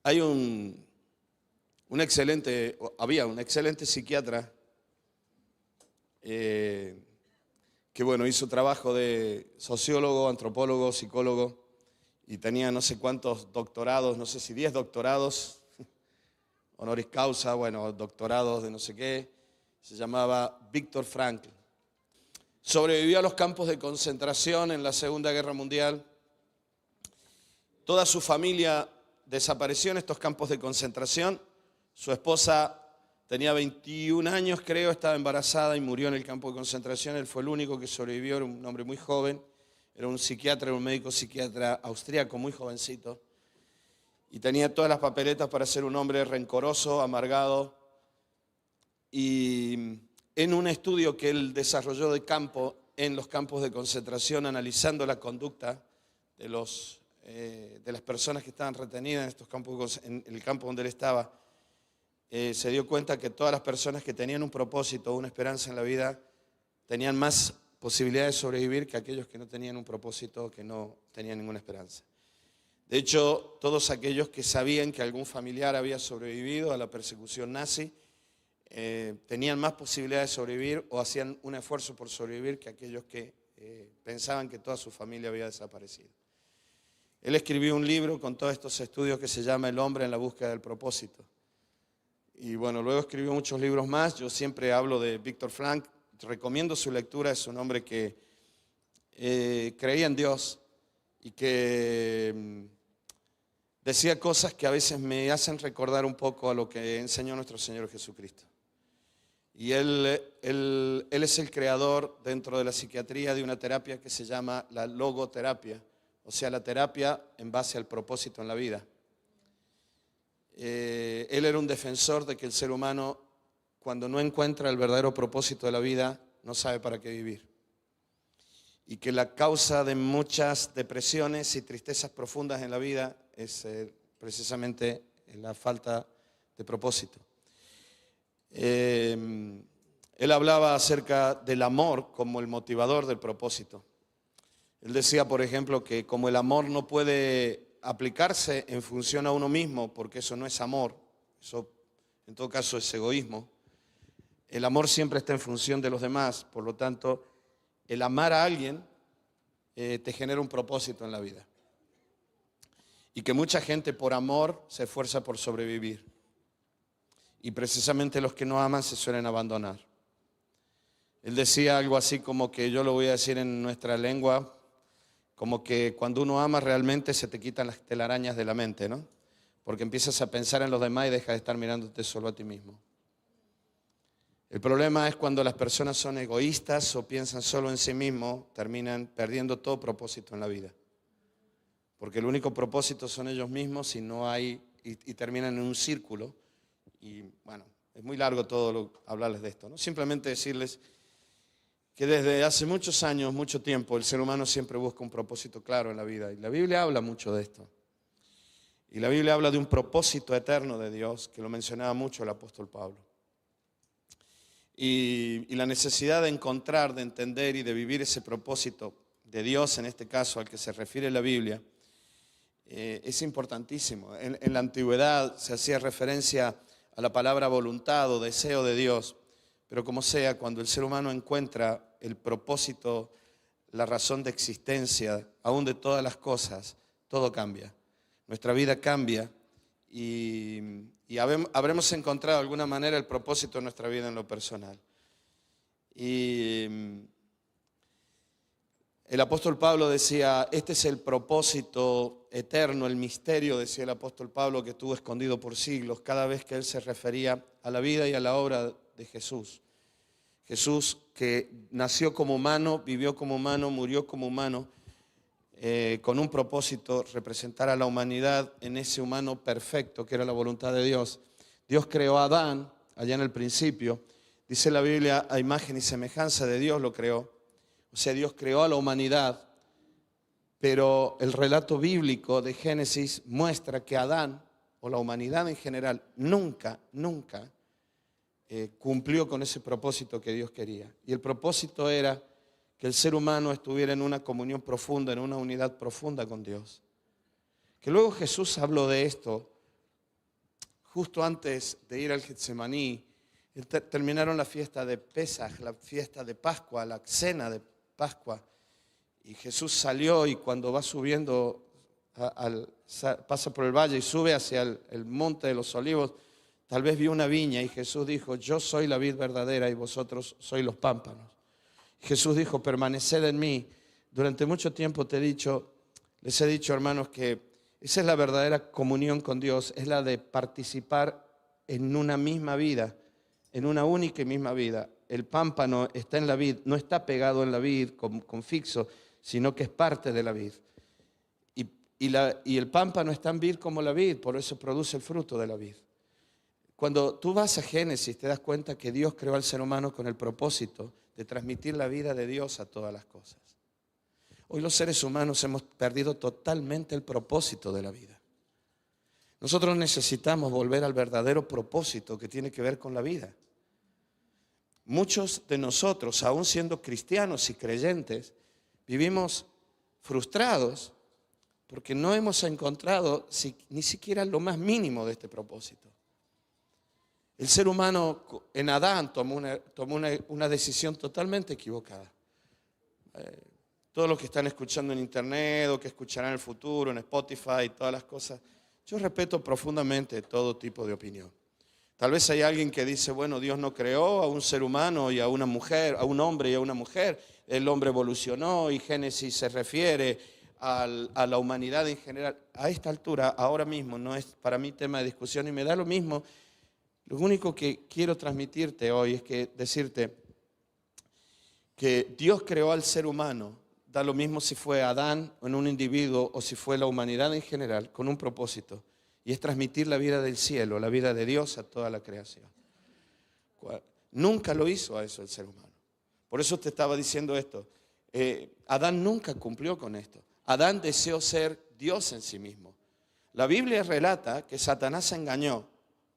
Hay había un excelente psiquiatra que hizo trabajo de sociólogo, antropólogo, psicólogo y tenía no sé cuántos doctorados, no sé si 10 doctorados, honoris causa, doctorados de no sé qué. Se llamaba Viktor Frankl. Sobrevivió a los campos de concentración en la Segunda Guerra Mundial. Toda su familia desapareció en estos campos de concentración. Su esposa tenía 21 años, creo, estaba embarazada y murió en el campo de concentración. Él fue el único que sobrevivió, era un hombre muy joven. Era un psiquiatra, era un médico psiquiatra austríaco, muy jovencito. Y tenía todas las papeletas para ser un hombre rencoroso, amargado. Y en un estudio que él desarrolló de campo, en los campos de concentración, analizando la conducta de las personas que estaban retenidas en estos campos, en el campo donde él estaba, se dio cuenta que todas las personas que tenían un propósito, una esperanza en la vida, tenían más posibilidades de sobrevivir que aquellos que no tenían un propósito, que no tenían ninguna esperanza. De hecho, todos aquellos que sabían que algún familiar había sobrevivido a la persecución nazi, tenían más posibilidades de sobrevivir o hacían un esfuerzo por sobrevivir que aquellos que pensaban que toda su familia había desaparecido. Él escribió un libro con todos estos estudios que se llama El hombre en la búsqueda del propósito. Y luego escribió muchos libros más. Yo siempre hablo de Viktor Frankl, recomiendo su lectura. Es un hombre que creía en Dios y que decía cosas que a veces me hacen recordar un poco a lo que enseñó nuestro Señor Jesucristo. Y él es el creador dentro de la psiquiatría de una terapia que se llama la logoterapia, o sea, la terapia en base al propósito en la vida. Él era un defensor de que el ser humano, cuando no encuentra el verdadero propósito de la vida, no sabe para qué vivir. Y que la causa de muchas depresiones y tristezas profundas en la vida es precisamente la falta de propósito. Él hablaba acerca del amor como el motivador del propósito. Él decía, por ejemplo, que como el amor no puede aplicarse en función a uno mismo, porque eso no es amor, eso en todo caso es egoísmo, el amor siempre está en función de los demás. Por lo tanto, el amar a alguien te genera un propósito en la vida. Y que mucha gente por amor se esfuerza por sobrevivir. Y precisamente los que no aman se suelen abandonar. Él decía algo así como que, yo lo voy a decir en nuestra lengua, como que cuando uno ama realmente se te quitan las telarañas de la mente, ¿no? Porque empiezas a pensar en los demás y dejas de estar mirándote solo a ti mismo. El problema es cuando las personas son egoístas o piensan solo en sí mismos, terminan perdiendo todo propósito en la vida. Porque el único propósito son ellos mismos y no hay, y terminan en un círculo. Y es muy largo hablarles de esto, ¿no? Simplemente decirles que desde hace muchos años, mucho tiempo, el ser humano siempre busca un propósito claro en la vida. Y la Biblia habla mucho de esto. Y la Biblia habla de un propósito eterno de Dios, que lo mencionaba mucho el apóstol Pablo. Y la necesidad de encontrar, de entender y de vivir ese propósito de Dios, en este caso al que se refiere la Biblia, es importantísimo. En la antigüedad se hacía referencia a la palabra voluntad o deseo de Dios, pero como sea, cuando el ser humano encuentra el propósito, la razón de existencia, aún de todas las cosas, todo cambia. Nuestra vida cambia y habremos encontrado de alguna manera el propósito de nuestra vida en lo personal. Y el apóstol Pablo decía, este es el propósito eterno, el misterio, decía el apóstol Pablo, que estuvo escondido por siglos, cada vez que él se refería a la vida y a la obra de Jesús. Jesús, que nació como humano, vivió como humano, murió como humano, con un propósito, representar a la humanidad en ese humano perfecto que era la voluntad de Dios. Dios creó a Adán allá en el principio, dice la Biblia, a imagen y semejanza de Dios lo creó. O sea, Dios creó a la humanidad, pero el relato bíblico de Génesis muestra que Adán, o la humanidad en general, nunca cumplió con ese propósito que Dios quería. Y el propósito era que el ser humano estuviera en una comunión profunda, en una unidad profunda con Dios. Que luego Jesús habló de esto justo antes de ir al Getsemaní, terminaron la fiesta de Pesaj, la fiesta de Pascua, la cena de Pascua. Y Jesús salió y cuando va subiendo, pasa por el valle y sube hacia el monte de los olivos, tal vez vio una viña y Jesús dijo, yo soy la vid verdadera y vosotros sois los pámpanos. Jesús dijo, permaneced en mí. Durante mucho tiempo les he dicho, hermanos, que esa es la verdadera comunión con Dios, es la de participar en una misma vida, en una única y misma vida. El pámpano está en la vid, no está pegado en la vid con fixo, sino que es parte de la vid. Y el pámpano es tan vid como la vid, por eso produce el fruto de la vid. Cuando tú vas a Génesis, te das cuenta que Dios creó al ser humano con el propósito de transmitir la vida de Dios a todas las cosas. Hoy los seres humanos hemos perdido totalmente el propósito de la vida. Nosotros necesitamos volver al verdadero propósito que tiene que ver con la vida. Muchos de nosotros, aún siendo cristianos y creyentes, vivimos frustrados porque no hemos encontrado ni siquiera lo más mínimo de este propósito. El ser humano en Adán tomó una decisión totalmente equivocada. Todos los que están escuchando en internet o que escucharán en el futuro, en Spotify y todas las cosas, yo respeto profundamente todo tipo de opinión. Tal vez hay alguien que dice, bueno, Dios no creó a un ser humano y a una mujer, a un hombre y a una mujer. El hombre evolucionó y Génesis se refiere a la humanidad en general. A esta altura, ahora mismo, no es para mí tema de discusión y me da lo mismo. Lo único que quiero transmitirte hoy es decirte que Dios creó al ser humano, da lo mismo si fue Adán en un individuo o si fue la humanidad en general, con un propósito, y es transmitir la vida del cielo, la vida de Dios a toda la creación. Nunca lo hizo a eso el ser humano. Por eso te estaba diciendo esto. Adán nunca cumplió con esto. Adán deseó ser Dios en sí mismo. La Biblia relata que Satanás engañó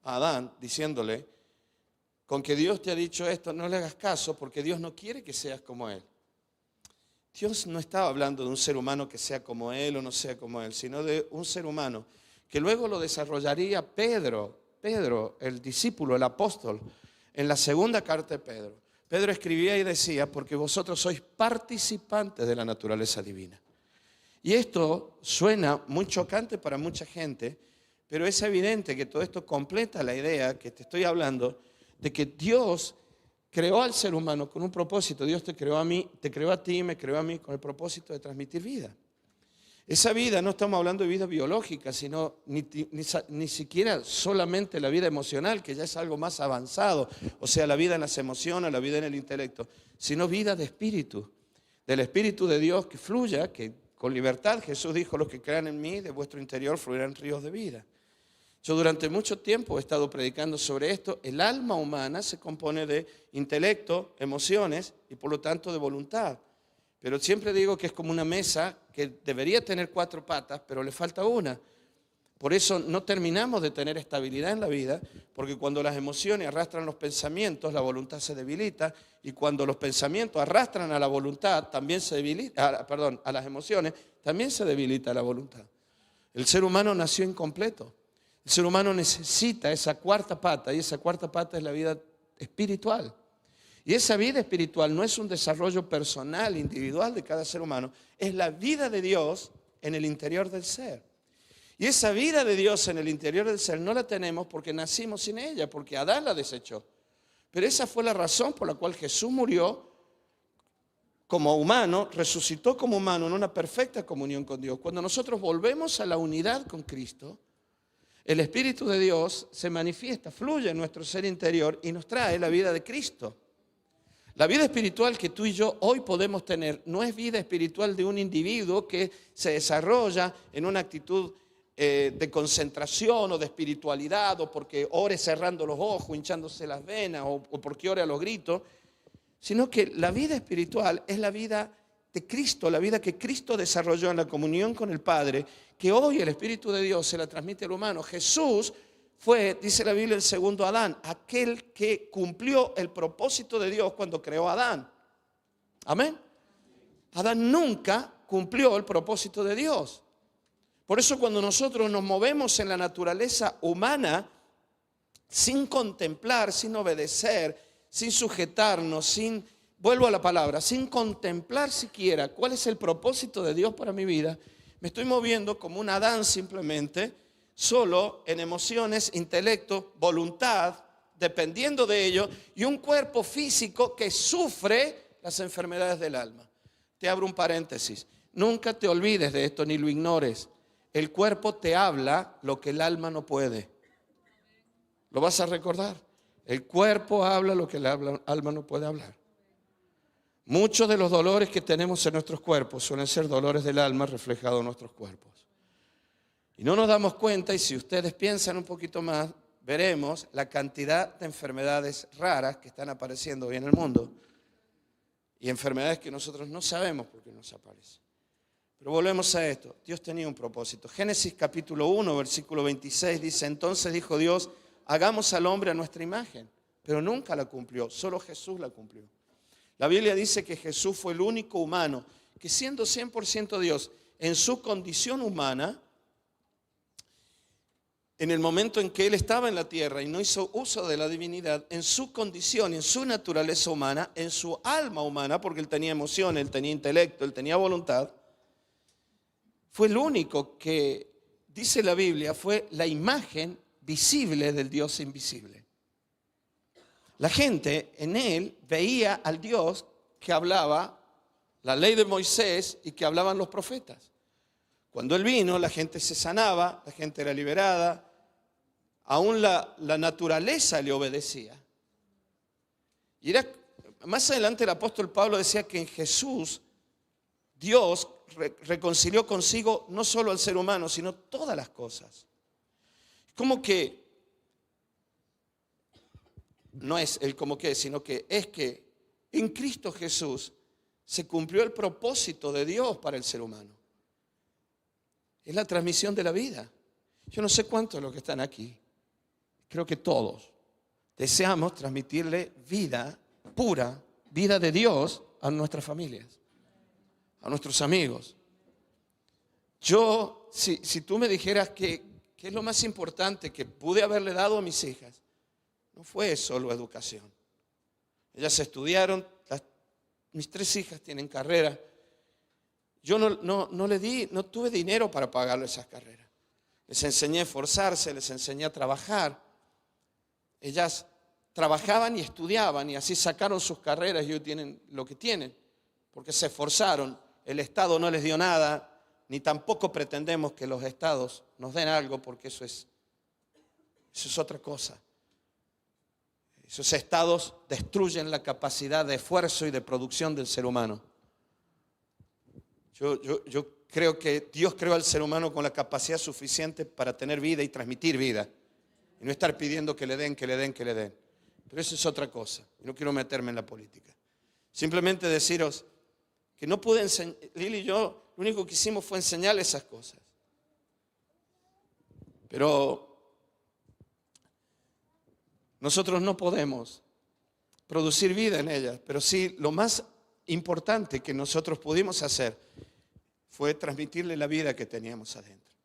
a Adán diciéndole, con que Dios te ha dicho esto, no le hagas caso porque Dios no quiere que seas como Él. Dios no estaba hablando de un ser humano que sea como Él o no sea como Él, sino de un ser humano que luego lo desarrollaría Pedro, el discípulo, el apóstol, en la segunda carta de Pedro. Pedro escribía y decía, porque vosotros sois participantes de la naturaleza divina. Y esto suena muy chocante para mucha gente, pero es evidente que todo esto completa la idea que te estoy hablando de que Dios creó al ser humano con un propósito. Dios te creó a mí, te creó a ti y me creó a mí con el propósito de transmitir vida. Esa vida, no estamos hablando de vida biológica, sino ni siquiera solamente la vida emocional, que ya es algo más avanzado, o sea, la vida en las emociones, la vida en el intelecto, sino vida de espíritu, del Espíritu de Dios que fluya, que con libertad, Jesús dijo, los que crean en mí, de vuestro interior fluirán ríos de vida. Yo durante mucho tiempo he estado predicando sobre esto. El alma humana se compone de intelecto, emociones y por lo tanto de voluntad. Pero siempre digo que es como una mesa que debería tener 4 patas, pero le falta una. Por eso no terminamos de tener estabilidad en la vida, porque cuando las emociones arrastran los pensamientos, la voluntad se debilita, y cuando los pensamientos arrastran a la voluntad, también se debilita, a las emociones, también se debilita la voluntad. El ser humano nació incompleto. El ser humano necesita esa 4ª pata, y esa 4ª pata es la vida espiritual. Y esa vida espiritual no es un desarrollo personal, individual de cada ser humano, es la vida de Dios en el interior del ser. Y esa vida de Dios en el interior del ser no la tenemos porque nacimos sin ella, porque Adán la desechó. Pero esa fue la razón por la cual Jesús murió como humano, resucitó como humano en una perfecta comunión con Dios. Cuando nosotros volvemos a la unidad con Cristo, el Espíritu de Dios se manifiesta, fluye en nuestro ser interior y nos trae la vida de Cristo. La vida espiritual que tú y yo hoy podemos tener no es vida espiritual de un individuo que se desarrolla en una actitud de concentración o de espiritualidad, o porque ore cerrando los ojos, hinchándose las venas, o porque ore a los gritos, sino que la vida espiritual es la vida de Cristo, la vida que Cristo desarrolló en la comunión con el Padre, que hoy el Espíritu de Dios se la transmite al humano. Jesús fue, dice la Biblia, el segundo Adán, aquel que cumplió el propósito de Dios cuando creó a Adán. Amén. Adán nunca cumplió el propósito de Dios. Por eso cuando nosotros nos movemos en la naturaleza humana, sin contemplar, sin obedecer, sin sujetarnos, vuelvo a la palabra, sin contemplar siquiera cuál es el propósito de Dios para mi vida, me estoy moviendo como un Adán simplemente, solo en emociones, intelecto, voluntad, dependiendo de ello, y un cuerpo físico que sufre las enfermedades del alma. Te abro un paréntesis. Nunca te olvides de esto ni lo ignores. El cuerpo te habla lo que el alma no puede. ¿Lo vas a recordar? El cuerpo habla lo que el alma no puede hablar. Muchos de los dolores que tenemos en nuestros cuerpos suelen ser dolores del alma reflejados en nuestros cuerpos. Y no nos damos cuenta, y si ustedes piensan un poquito más, veremos la cantidad de enfermedades raras que están apareciendo hoy en el mundo y enfermedades que nosotros no sabemos por qué nos aparecen. Pero volvemos a esto. Dios tenía un propósito. Génesis capítulo 1, versículo 26 dice: entonces dijo Dios, hagamos al hombre a nuestra imagen. Pero nunca la cumplió, solo Jesús la cumplió. La Biblia dice que Jesús fue el único humano que, siendo 100% Dios, en su condición humana, en el momento en que Él estaba en la tierra y no hizo uso de la divinidad, en su condición, en su naturaleza humana, en su alma humana, porque Él tenía emociones, Él tenía intelecto, Él tenía voluntad, fue el único que, dice la Biblia, fue la imagen visible del Dios invisible. La gente en Él veía al Dios que hablaba la ley de Moisés y que hablaban los profetas. Cuando Él vino, la gente se sanaba, la gente era liberada, aún la naturaleza le obedecía. Y más adelante el apóstol Pablo decía que en Jesús Dios reconcilió consigo no solo al ser humano, sino todas las cosas. Como que, no es el como que, sino que es que en Cristo Jesús se cumplió el propósito de Dios para el ser humano. Es la transmisión de la vida. Yo no sé cuántos de los que están aquí, creo que todos, deseamos transmitirle vida pura, vida de Dios a nuestras familias, a nuestros amigos. Yo, si tú me dijeras que es lo más importante que pude haberle dado a mis hijas, no fue solo educación. Ellas estudiaron, mis 3 hijas tienen carrera. Yo no tuve dinero para pagarle esas carreras. Les enseñé a esforzarse, les enseñé a trabajar. Ellas trabajaban y estudiaban y así sacaron sus carreras y hoy tienen lo que tienen, porque se esforzaron. El Estado no les dio nada, ni tampoco pretendemos que los estados nos den algo, porque eso es otra cosa. Esos estados destruyen la capacidad de esfuerzo y de producción del ser humano. Yo creo que Dios creó al ser humano con la capacidad suficiente para tener vida y transmitir vida. Y no estar pidiendo que le den, que le den, que le den. Pero eso es otra cosa. No quiero meterme en la política. Simplemente deciros que no pude enseñar. Lili y yo, lo único que hicimos fue enseñarle esas cosas. Pero nosotros no podemos producir vida en ellas. Pero sí, lo más importante que nosotros pudimos hacer fue transmitirle la vida que teníamos adentro.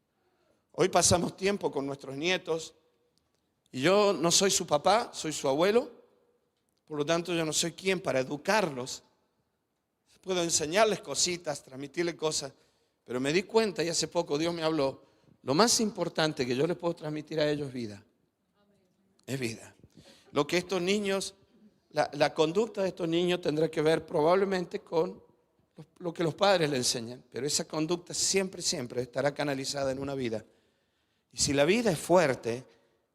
Hoy pasamos tiempo con nuestros nietos y yo no soy su papá, soy su abuelo. Por lo tanto, yo no soy quien para educarlos. Puedo enseñarles cositas, transmitirles cosas, pero me di cuenta y hace poco Dios me habló, lo más importante que yo les puedo transmitir a ellos es vida. Es vida. Lo que estos niños, la conducta de estos niños tendrá que ver probablemente con lo que los padres le enseñan, pero esa conducta siempre estará canalizada en una vida. Y si la vida es fuerte,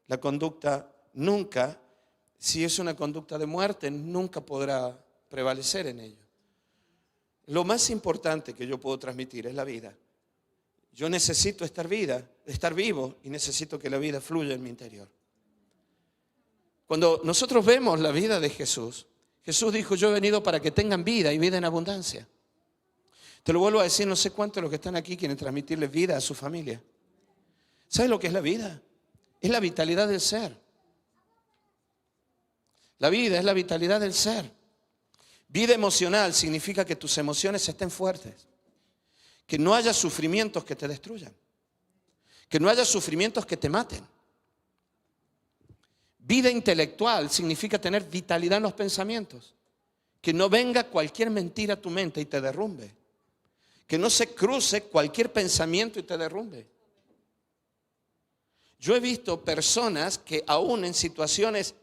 la conducta nunca, si es una conducta de muerte, nunca podrá prevalecer en ello. Lo más importante que yo puedo transmitir es la vida. Yo necesito estar vivo y necesito que la vida fluya en mi interior. Cuando nosotros vemos la vida de Jesús, Jesús dijo, yo he venido para que tengan vida y vida en abundancia. Te lo vuelvo a decir, no sé cuántos de los que están aquí quieren transmitirles vida a su familia. ¿Sabes lo que es la vida? Es la vitalidad del ser. La vida es la vitalidad del ser. Vida emocional significa que tus emociones estén fuertes. Que no haya sufrimientos que te destruyan. Que no haya sufrimientos que te maten. Vida intelectual significa tener vitalidad en los pensamientos. Que no venga cualquier mentira a tu mente y te derrumbe. Que no se cruce cualquier pensamiento y te derrumbe. Yo he visto personas que aún en situaciones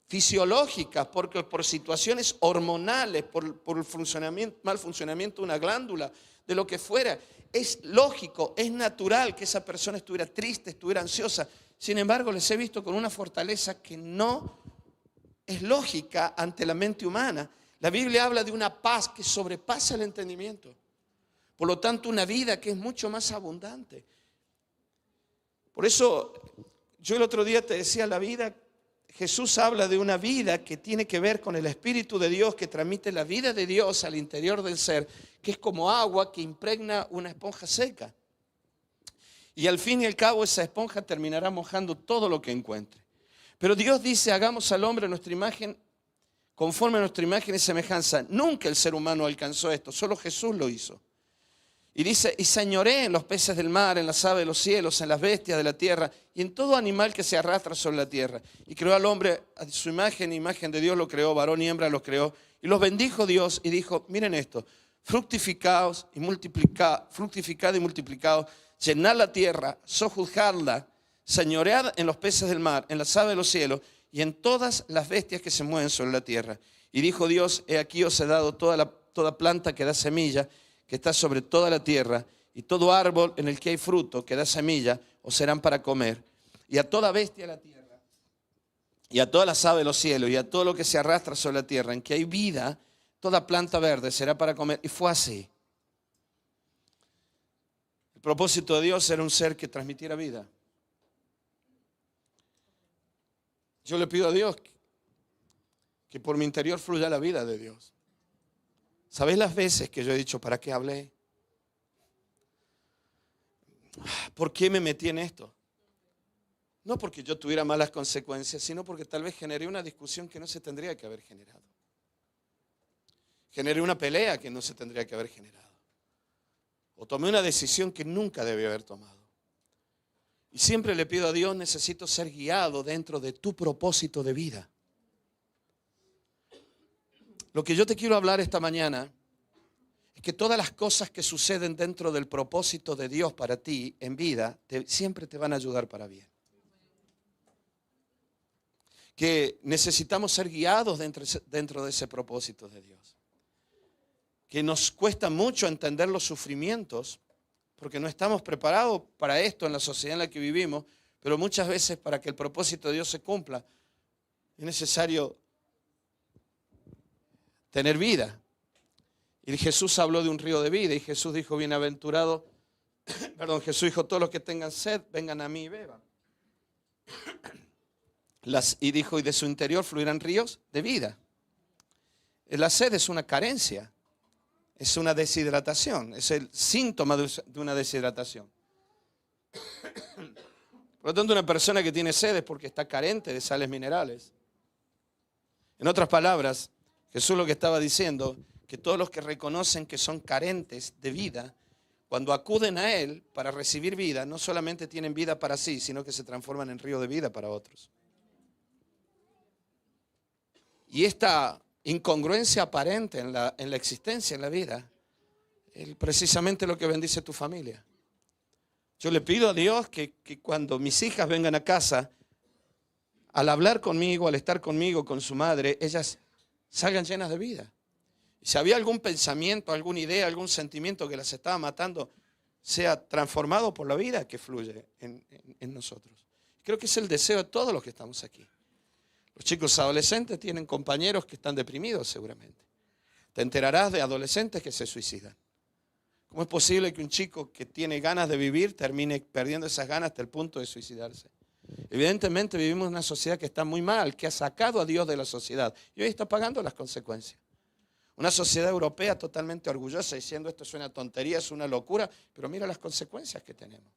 fisiológicas, porque por situaciones hormonales, por el mal funcionamiento de una glándula, de lo que fuera, es lógico, es natural que esa persona estuviera triste, estuviera ansiosa. Sin embargo, les he visto con una fortaleza que no es lógica ante la mente humana. La Biblia habla de una paz que sobrepasa el entendimiento. Por lo tanto, una vida que es mucho más abundante. Por eso, yo el otro día te decía, la vida, Jesús habla de una vida que tiene que ver con el Espíritu de Dios, que transmite la vida de Dios al interior del ser, que es como agua que impregna una esponja seca. Y al fin y al cabo esa esponja terminará mojando todo lo que encuentre. Pero Dios dice, hagamos al hombre a nuestra imagen, conforme a nuestra imagen y semejanza. Nunca el ser humano alcanzó esto, solo Jesús lo hizo. Y dice, y señoré en los peces del mar, en las aves de los cielos, en las bestias de la tierra y en todo animal que se arrastra sobre la tierra. Y creó al hombre a su imagen, imagen de Dios lo creó, varón y hembra los creó. Y los bendijo Dios y dijo, miren esto, fructificad y multiplicaos, llenad la tierra, sojuzgadla, señoread en los peces del mar, en las aves de los cielos y en todas las bestias que se mueven sobre la tierra. Y dijo Dios, he aquí os he dado toda planta que da semilla, que está sobre toda la tierra, y todo árbol en el que hay fruto, que da semilla, os serán para comer. Y a toda bestia de la tierra, y a todas las aves de los cielos, y a todo lo que se arrastra sobre la tierra, en que hay vida, toda planta verde será para comer. Y fue así. El propósito de Dios era un ser que transmitiera vida. Yo le pido a Dios que por mi interior fluya la vida de Dios. ¿Sabéis las veces que yo he dicho, ¿para qué hablé? ¿Por qué me metí en esto? No porque yo tuviera malas consecuencias, sino porque tal vez generé una discusión que no se tendría que haber generado. Generé una pelea que no se tendría que haber generado. O tomé una decisión que nunca debí haber tomado. Y siempre le pido a Dios, necesito ser guiado dentro de tu propósito de vida. Lo que yo te quiero hablar esta mañana es que todas las cosas que suceden dentro del propósito de Dios para ti en vida siempre te van a ayudar para bien. Que necesitamos ser guiados dentro de ese propósito de Dios. Que nos cuesta mucho entender los sufrimientos porque no estamos preparados para esto en la sociedad en la que vivimos, pero muchas veces para que el propósito de Dios se cumpla es necesario tener vida. Y Jesús habló de un río de vida y Jesús dijo, Jesús dijo, todos los que tengan sed, vengan a mí y beban. Y dijo, y de su interior fluirán ríos de vida. La sed es una carencia, es una deshidratación, es el síntoma de una deshidratación. Por lo tanto, una persona que tiene sed es porque está carente de sales minerales. En otras palabras, Jesús lo que estaba diciendo, que todos los que reconocen que son carentes de vida, cuando acuden a Él para recibir vida, no solamente tienen vida para sí, sino que se transforman en río de vida para otros. Y esta incongruencia aparente en la existencia, en la vida, es precisamente lo que bendice tu familia. Yo le pido a Dios que cuando mis hijas vengan a casa, al hablar conmigo, al estar conmigo, con su madre, ellas salgan llenas de vida. Y si había algún pensamiento, alguna idea, algún sentimiento que las estaba matando, sea transformado por la vida que fluye en nosotros. Creo que es el deseo de todos los que estamos aquí. Los chicos adolescentes tienen compañeros que están deprimidos seguramente. Te enterarás de adolescentes que se suicidan. ¿Cómo es posible que un chico que tiene ganas de vivir termine perdiendo esas ganas hasta el punto de suicidarse? Evidentemente vivimos en una sociedad que está muy mal, que ha sacado a Dios de la sociedad y hoy está pagando las consecuencias. Una sociedad europea totalmente orgullosa diciendo esto es una tontería, es una locura, pero mira las consecuencias que tenemos.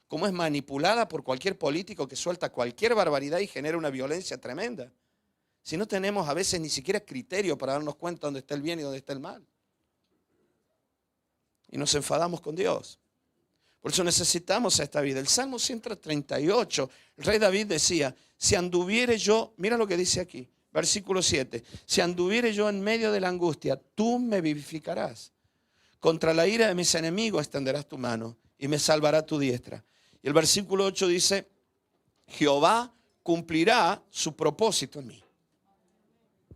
Cómo es manipulada por cualquier político que suelta cualquier barbaridad y genera una violencia tremenda. Si no tenemos a veces ni siquiera criterio para darnos cuenta dónde está el bien y dónde está el mal. Y nos enfadamos con Dios. Por eso necesitamos esta vida. El Salmo 138, el rey David decía, si anduviere yo, mira lo que dice aquí, versículo 7, si anduviere yo en medio de la angustia, tú me vivificarás. Contra la ira de mis enemigos extenderás tu mano y me salvará tu diestra. Y el versículo 8 dice, Jehová cumplirá su propósito en mí.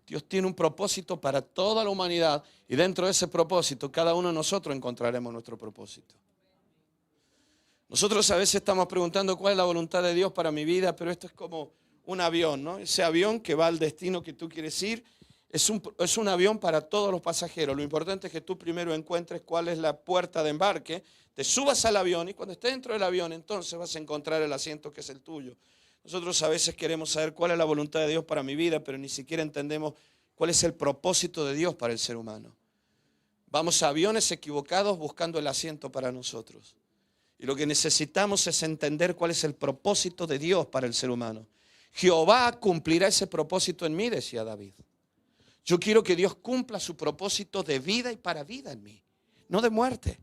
Dios tiene un propósito para toda la humanidad y dentro de ese propósito cada uno de nosotros encontraremos nuestro propósito. Nosotros a veces estamos preguntando cuál es la voluntad de Dios para mi vida, pero esto es como un avión, ¿no? Ese avión que va al destino que tú quieres ir es un avión para todos los pasajeros. Lo importante es que tú primero encuentres cuál es la puerta de embarque, te subas al avión y cuando estés dentro del avión entonces vas a encontrar el asiento que es el tuyo. Nosotros a veces queremos saber cuál es la voluntad de Dios para mi vida, pero ni siquiera entendemos cuál es el propósito de Dios para el ser humano. Vamos a aviones equivocados buscando el asiento para nosotros. Y lo que necesitamos es entender cuál es el propósito de Dios para el ser humano. Jehová cumplirá ese propósito en mí, decía David. Yo quiero que Dios cumpla su propósito de vida y para vida en mí. No de muerte,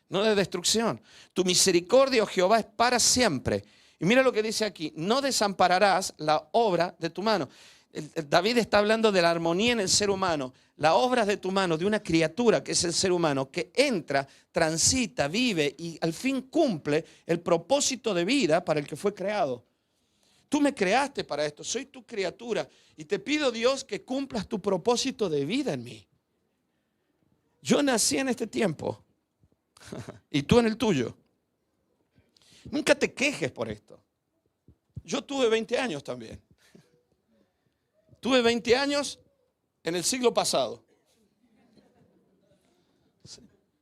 no de destrucción. Tu misericordia, oh Jehová, es para siempre. Y mira lo que dice aquí, no desampararás la obra de tu mano. David está hablando de la armonía en el ser humano, la obra de tu mano, de una criatura que es el ser humano, que entra, transita, vive y al fin cumple el propósito de vida para el que fue creado. Tú me creaste para esto, soy tu criatura y te pido, Dios, que cumplas tu propósito de vida en mí. Yo nací en este tiempo y tú en el tuyo. Nunca te quejes por esto. Yo tuve 20 años también. Tuve 20 años en el siglo pasado.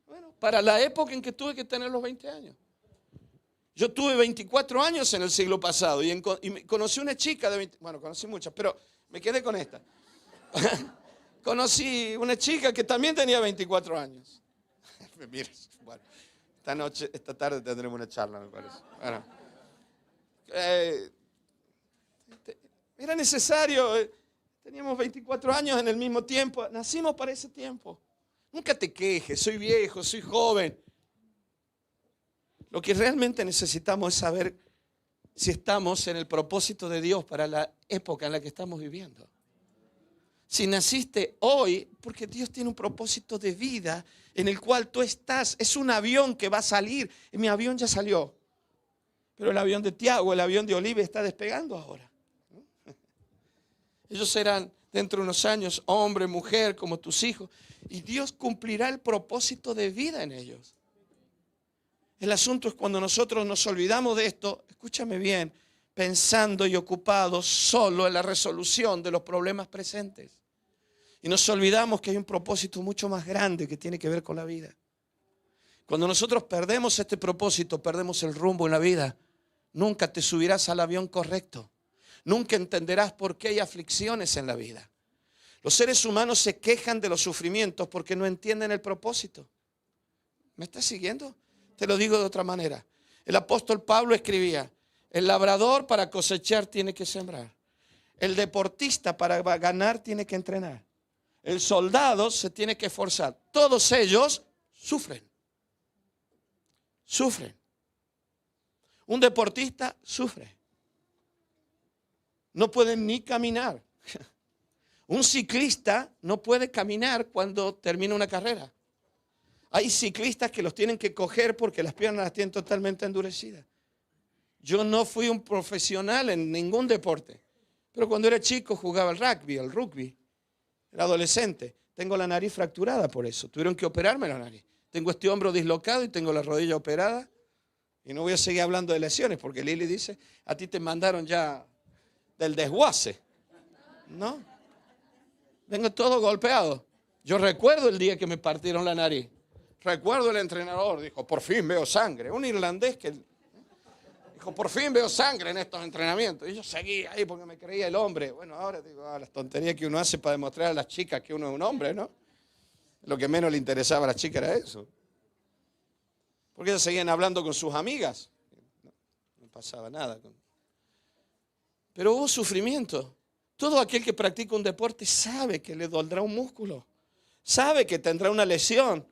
Bueno, para la época en que tuve que tener los 20 años. Yo tuve 24 años en el siglo pasado y conocí una chica de 20, bueno, conocí muchas, pero me quedé con esta. Conocí una chica que también tenía 24 años. Mira, bueno, esta tarde tendremos una charla, me parece. Bueno, era necesario. Teníamos 24 años en el mismo tiempo. Nacimos para ese tiempo. Nunca te quejes, soy viejo, soy joven. Lo que realmente necesitamos es saber si estamos en el propósito de Dios para la época en la que estamos viviendo. Si naciste hoy, porque Dios tiene un propósito de vida en el cual tú estás. Es un avión que va a salir. Y mi avión ya salió. Pero el avión de Tiago, el avión de Olive está despegando ahora. Ellos serán dentro de unos años hombre, mujer, como tus hijos. Y Dios cumplirá el propósito de vida en ellos. El asunto es cuando nosotros nos olvidamos de esto, escúchame bien, pensando y ocupados solo en la resolución de los problemas presentes. Y nos olvidamos que hay un propósito mucho más grande que tiene que ver con la vida. Cuando nosotros perdemos este propósito, perdemos el rumbo en la vida. Nunca te subirás al avión correcto. Nunca entenderás por qué hay aflicciones en la vida. Los seres humanos se quejan de los sufrimientos porque no entienden el propósito. ¿Me estás siguiendo? Te lo digo de otra manera. El apóstol Pablo escribía, el labrador para cosechar tiene que sembrar. El deportista para ganar tiene que entrenar. El soldado se tiene que esforzar. Todos ellos sufren. Sufren. Un deportista sufre. No pueden ni caminar. Un ciclista no puede caminar cuando termina una carrera. Hay ciclistas que los tienen que coger porque las piernas las tienen totalmente endurecidas. Yo no fui un profesional en ningún deporte, pero cuando era chico jugaba el rugby. Era adolescente. Tengo la nariz fracturada por eso. Tuvieron que operarme la nariz. Tengo este hombro dislocado y tengo la rodilla operada. Y no voy a seguir hablando de lesiones porque Lili dice, a ti te mandaron ya del desguace. ¿No? Vengo todo golpeado. Yo recuerdo el día que me partieron la nariz. Recuerdo el entrenador, dijo, por fin veo sangre. Un irlandés que dijo, por fin veo sangre en estos entrenamientos. Y yo seguí ahí porque me creía el hombre. Bueno, ahora digo, las tonterías que uno hace para demostrar a las chicas que uno es un hombre, ¿no? Lo que menos le interesaba a las chicas era eso. Porque ellas seguían hablando con sus amigas. No pasaba nada. Pero hubo sufrimiento. Todo aquel que practica un deporte sabe que le dolerá un músculo. Sabe que tendrá una lesión.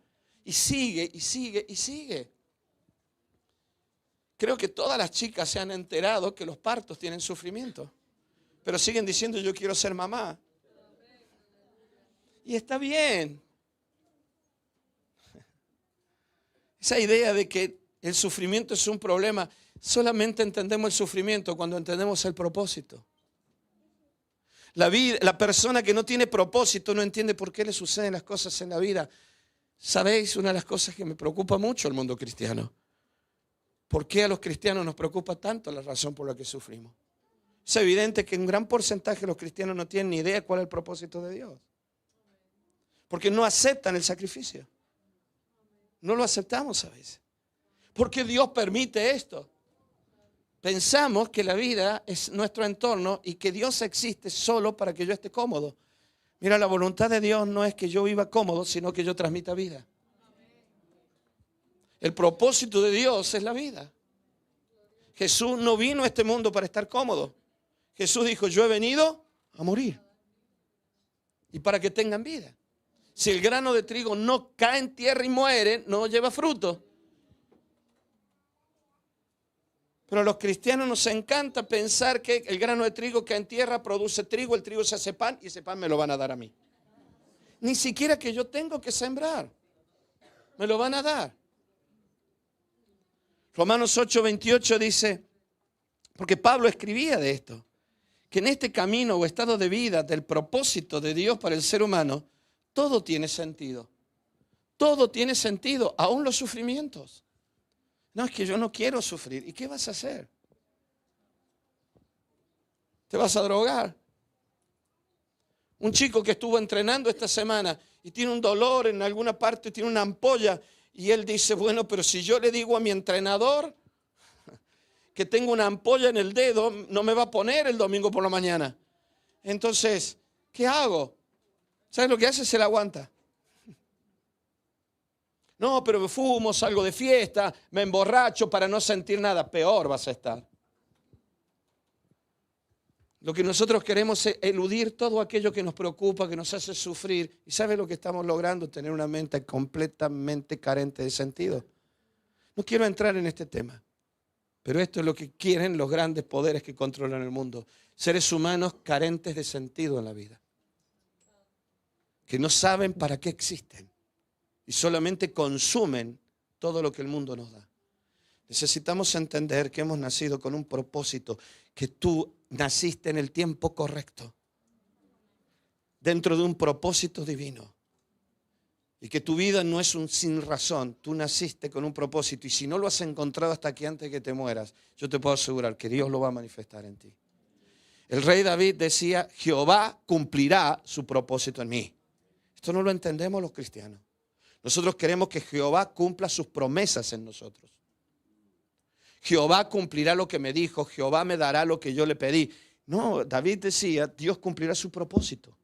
Y sigue, y sigue, y sigue. Creo que todas las chicas se han enterado que los partos tienen sufrimiento, pero siguen diciendo yo quiero ser mamá. Y está bien. Esa idea de que el sufrimiento es un problema, solamente entendemos el sufrimiento cuando entendemos el propósito. La persona que no tiene propósito no entiende por qué le suceden las cosas en la vida. ¿Sabéis? Una de las cosas que me preocupa mucho el mundo cristiano. ¿Por qué a los cristianos nos preocupa tanto la razón por la que sufrimos? Es evidente que un gran porcentaje de los cristianos no tienen ni idea cuál es el propósito de Dios. Porque no aceptan el sacrificio. No lo aceptamos a veces. ¿Por qué Dios permite esto? Pensamos que la vida es nuestro entorno y que Dios existe solo para que yo esté cómodo. Mira, la voluntad de Dios no es que yo viva cómodo, sino que yo transmita vida. El propósito de Dios es la vida. Jesús no vino a este mundo para estar cómodo. Jesús dijo, yo he venido a morir. Y para que tengan vida. Si el grano de trigo no cae en tierra y muere, no lleva fruto. Pero a los cristianos nos encanta pensar que el grano de trigo cae en tierra, produce trigo, el trigo se hace pan y ese pan me lo van a dar a mí. Ni siquiera que yo tengo que sembrar. Me lo van a dar. Romanos 8:28 dice, porque Pablo escribía de esto, que en este camino o estado de vida del propósito de Dios para el ser humano, todo tiene sentido. Todo tiene sentido, aún los sufrimientos. No, es que yo no quiero sufrir. ¿Y qué vas a hacer? ¿Te vas a drogar? Un chico que estuvo entrenando esta semana y tiene un dolor en alguna parte, tiene una ampolla, y él dice, bueno, pero si yo le digo a mi entrenador que tengo una ampolla en el dedo, no me va a poner el domingo por la mañana. Entonces, ¿qué hago? ¿Sabes lo que hace? Se la aguanta. No, pero me fumo, salgo de fiesta, me emborracho para no sentir nada. Peor vas a estar. Lo que nosotros queremos es eludir todo aquello que nos preocupa, que nos hace sufrir. ¿Y sabe lo que estamos logrando? Tener una mente completamente carente de sentido. No quiero entrar en este tema, pero esto es lo que quieren los grandes poderes que controlan el mundo. Seres humanos carentes de sentido en la vida. Que no saben para qué existen. Y solamente consumen todo lo que el mundo nos da. Necesitamos entender que hemos nacido con un propósito, que tú naciste en el tiempo correcto, dentro de un propósito divino. Y que tu vida no es un sin razón, tú naciste con un propósito. Y si no lo has encontrado hasta aquí antes de que te mueras, yo te puedo asegurar que Dios lo va a manifestar en ti. El rey David decía, Jehová cumplirá su propósito en mí. Esto no lo entendemos los cristianos. Nosotros queremos que Jehová cumpla sus promesas en nosotros. Jehová cumplirá lo que me dijo, Jehová me dará lo que yo le pedí. No, David decía, Dios cumplirá su propósito.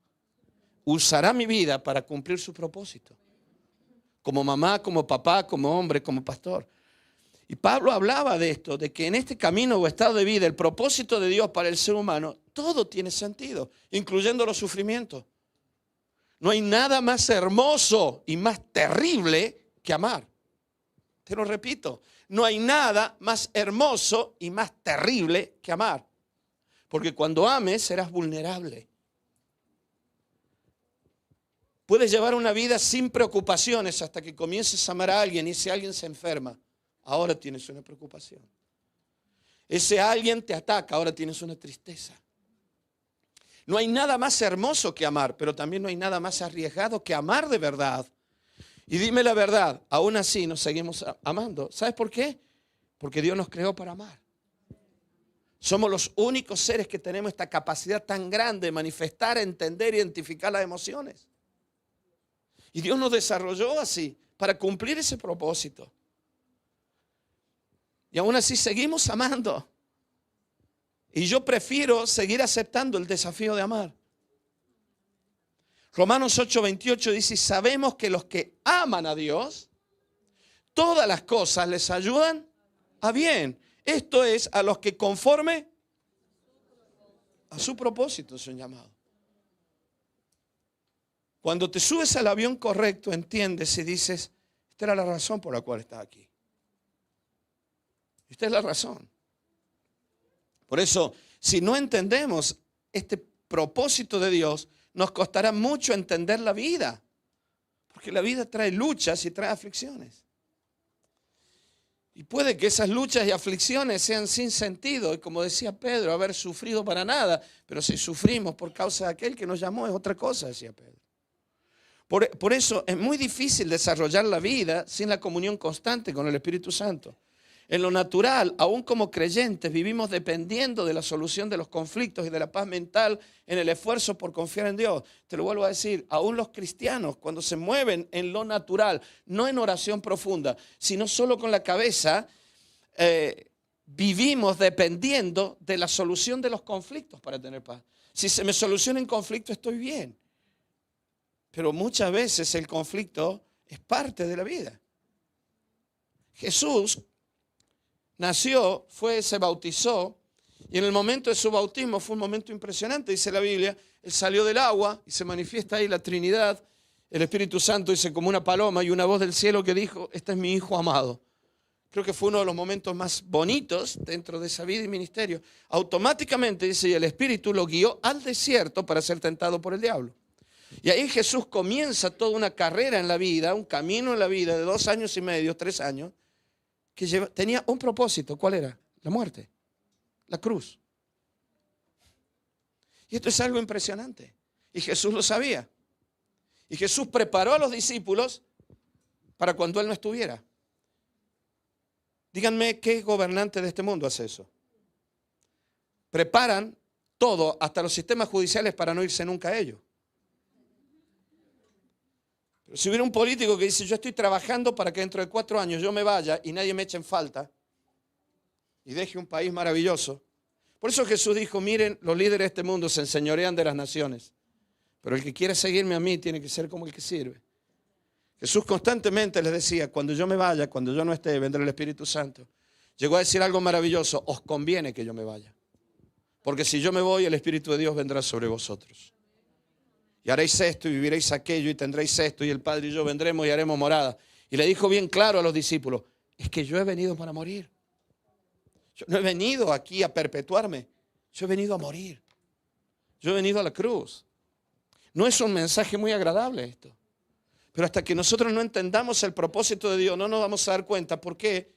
Usará mi vida para cumplir su propósito. Como mamá, como papá, como hombre, como pastor. Y Pablo hablaba de esto, de que en este camino o estado de vida, el propósito de Dios para el ser humano, todo tiene sentido, incluyendo los sufrimientos. No hay nada más hermoso y más terrible que amar. Te lo repito, no hay nada más hermoso y más terrible que amar. Porque cuando ames serás vulnerable. Puedes llevar una vida sin preocupaciones hasta que comiences a amar a alguien y ese alguien se enferma. Ahora tienes una preocupación. Ese alguien te ataca, ahora tienes una tristeza. No hay nada más hermoso que amar, pero también no hay nada más arriesgado que amar de verdad. Y dime la verdad, aún así nos seguimos amando. ¿Sabes por qué? Porque Dios nos creó para amar. Somos los únicos seres que tenemos esta capacidad tan grande de manifestar, entender, identificar las emociones. Y Dios nos desarrolló así, para cumplir ese propósito. Y aún así seguimos amando. Y yo prefiero seguir aceptando el desafío de amar. Romanos 8:28 dice, sabemos que los que aman a Dios, todas las cosas les ayudan a bien. Esto es, a los que conforme a su propósito son llamados. Cuando te subes al avión correcto, entiendes y dices, esta era la razón por la cual estaba aquí. Y esta es la razón. Por eso, si no entendemos este propósito de Dios, nos costará mucho entender la vida. Porque la vida trae luchas y trae aflicciones. Y puede que esas luchas y aflicciones sean sin sentido. Y como decía Pedro, haber sufrido para nada. Pero si sufrimos por causa de aquel que nos llamó es otra cosa, decía Pedro. Por eso es muy difícil desarrollar la vida sin la comunión constante con el Espíritu Santo. En lo natural, aún como creyentes, vivimos dependiendo de la solución de los conflictos y de la paz mental en el esfuerzo por confiar en Dios. Te lo vuelvo a decir, aún los cristianos, cuando se mueven en lo natural, no en oración profunda, sino solo con la cabeza, vivimos dependiendo de la solución de los conflictos para tener paz. Si se me soluciona un conflicto, estoy bien. Pero muchas veces el conflicto es parte de la vida. Jesús nació, se bautizó, y en el momento de su bautismo fue un momento impresionante, dice la Biblia. Él salió del agua y se manifiesta ahí la Trinidad. El Espíritu Santo dice como una paloma y una voz del cielo que dijo, este es mi Hijo amado. Creo que fue uno de los momentos más bonitos dentro de esa vida y ministerio. Automáticamente, dice, y el Espíritu lo guió al desierto para ser tentado por el diablo. Y ahí Jesús comienza toda una carrera en la vida, un camino en la vida de 2 años y medio, 3 años, que tenía un propósito. ¿Cuál era? La muerte, la cruz. Y esto es algo impresionante. Y Jesús lo sabía. Y Jesús preparó a los discípulos para cuando Él no estuviera. Díganme, ¿qué gobernante de este mundo hace eso? Preparan todo, hasta los sistemas judiciales, para no irse nunca a ellos. Pero si hubiera un político que dice, yo estoy trabajando para que dentro de 4 años yo me vaya y nadie me eche en falta y deje un país maravilloso. Por eso Jesús dijo, miren, los líderes de este mundo se enseñorean de las naciones, pero el que quiere seguirme a mí tiene que ser como el que sirve. Jesús constantemente les decía, cuando yo me vaya, cuando yo no esté, vendrá el Espíritu Santo. Llegó a decir algo maravilloso, os conviene que yo me vaya, porque si yo me voy, el Espíritu de Dios vendrá sobre vosotros. Y haréis esto y viviréis aquello y tendréis esto y el Padre y yo vendremos y haremos morada. Y le dijo bien claro a los discípulos, es que yo he venido para morir. Yo no he venido aquí a perpetuarme, yo he venido a morir. Yo he venido a la cruz. No es un mensaje muy agradable esto. Pero hasta que nosotros no entendamos el propósito de Dios, no nos vamos a dar cuenta por qué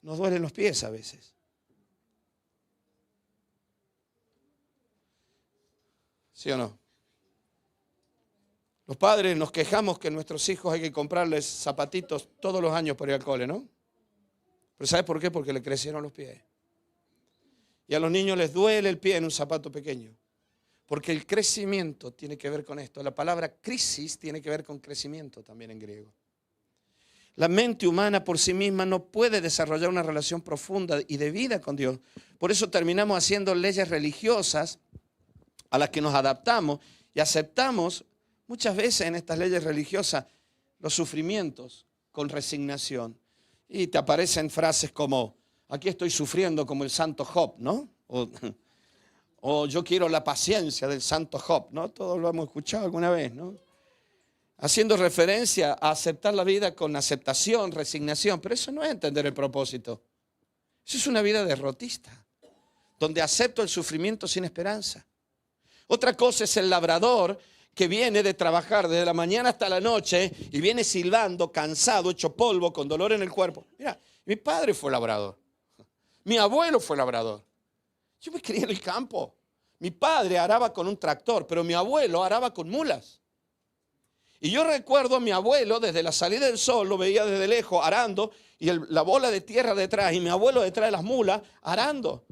nos duelen los pies a veces. ¿Sí o no? Los padres nos quejamos que a nuestros hijos hay que comprarles zapatitos todos los años para ir al cole, ¿no? Pero ¿sabes por qué? Porque le crecieron los pies. Y a los niños les duele el pie en un zapato pequeño. Porque el crecimiento tiene que ver con esto. La palabra crisis tiene que ver con crecimiento también en griego. La mente humana por sí misma no puede desarrollar una relación profunda y de vida con Dios. Por eso terminamos haciendo leyes religiosas a las que nos adaptamos y aceptamos muchas veces en estas leyes religiosas los sufrimientos con resignación. Y te aparecen frases como, aquí estoy sufriendo como el santo Job, ¿no? O yo quiero la paciencia del santo Job, ¿no? Todos lo hemos escuchado alguna vez, ¿no? Haciendo referencia a aceptar la vida con aceptación, resignación, pero eso no es entender el propósito. Eso es una vida derrotista, donde acepto el sufrimiento sin esperanza. Otra cosa es el labrador que viene de trabajar desde la mañana hasta la noche y viene silbando, cansado, hecho polvo, con dolor en el cuerpo. Mira, mi padre fue labrador, mi abuelo fue labrador. Yo me crié en el campo. Mi padre araba con un tractor, pero mi abuelo araba con mulas. Y yo recuerdo a mi abuelo desde la salida del sol, lo veía desde lejos arando y la bola de tierra detrás y mi abuelo detrás de las mulas arando.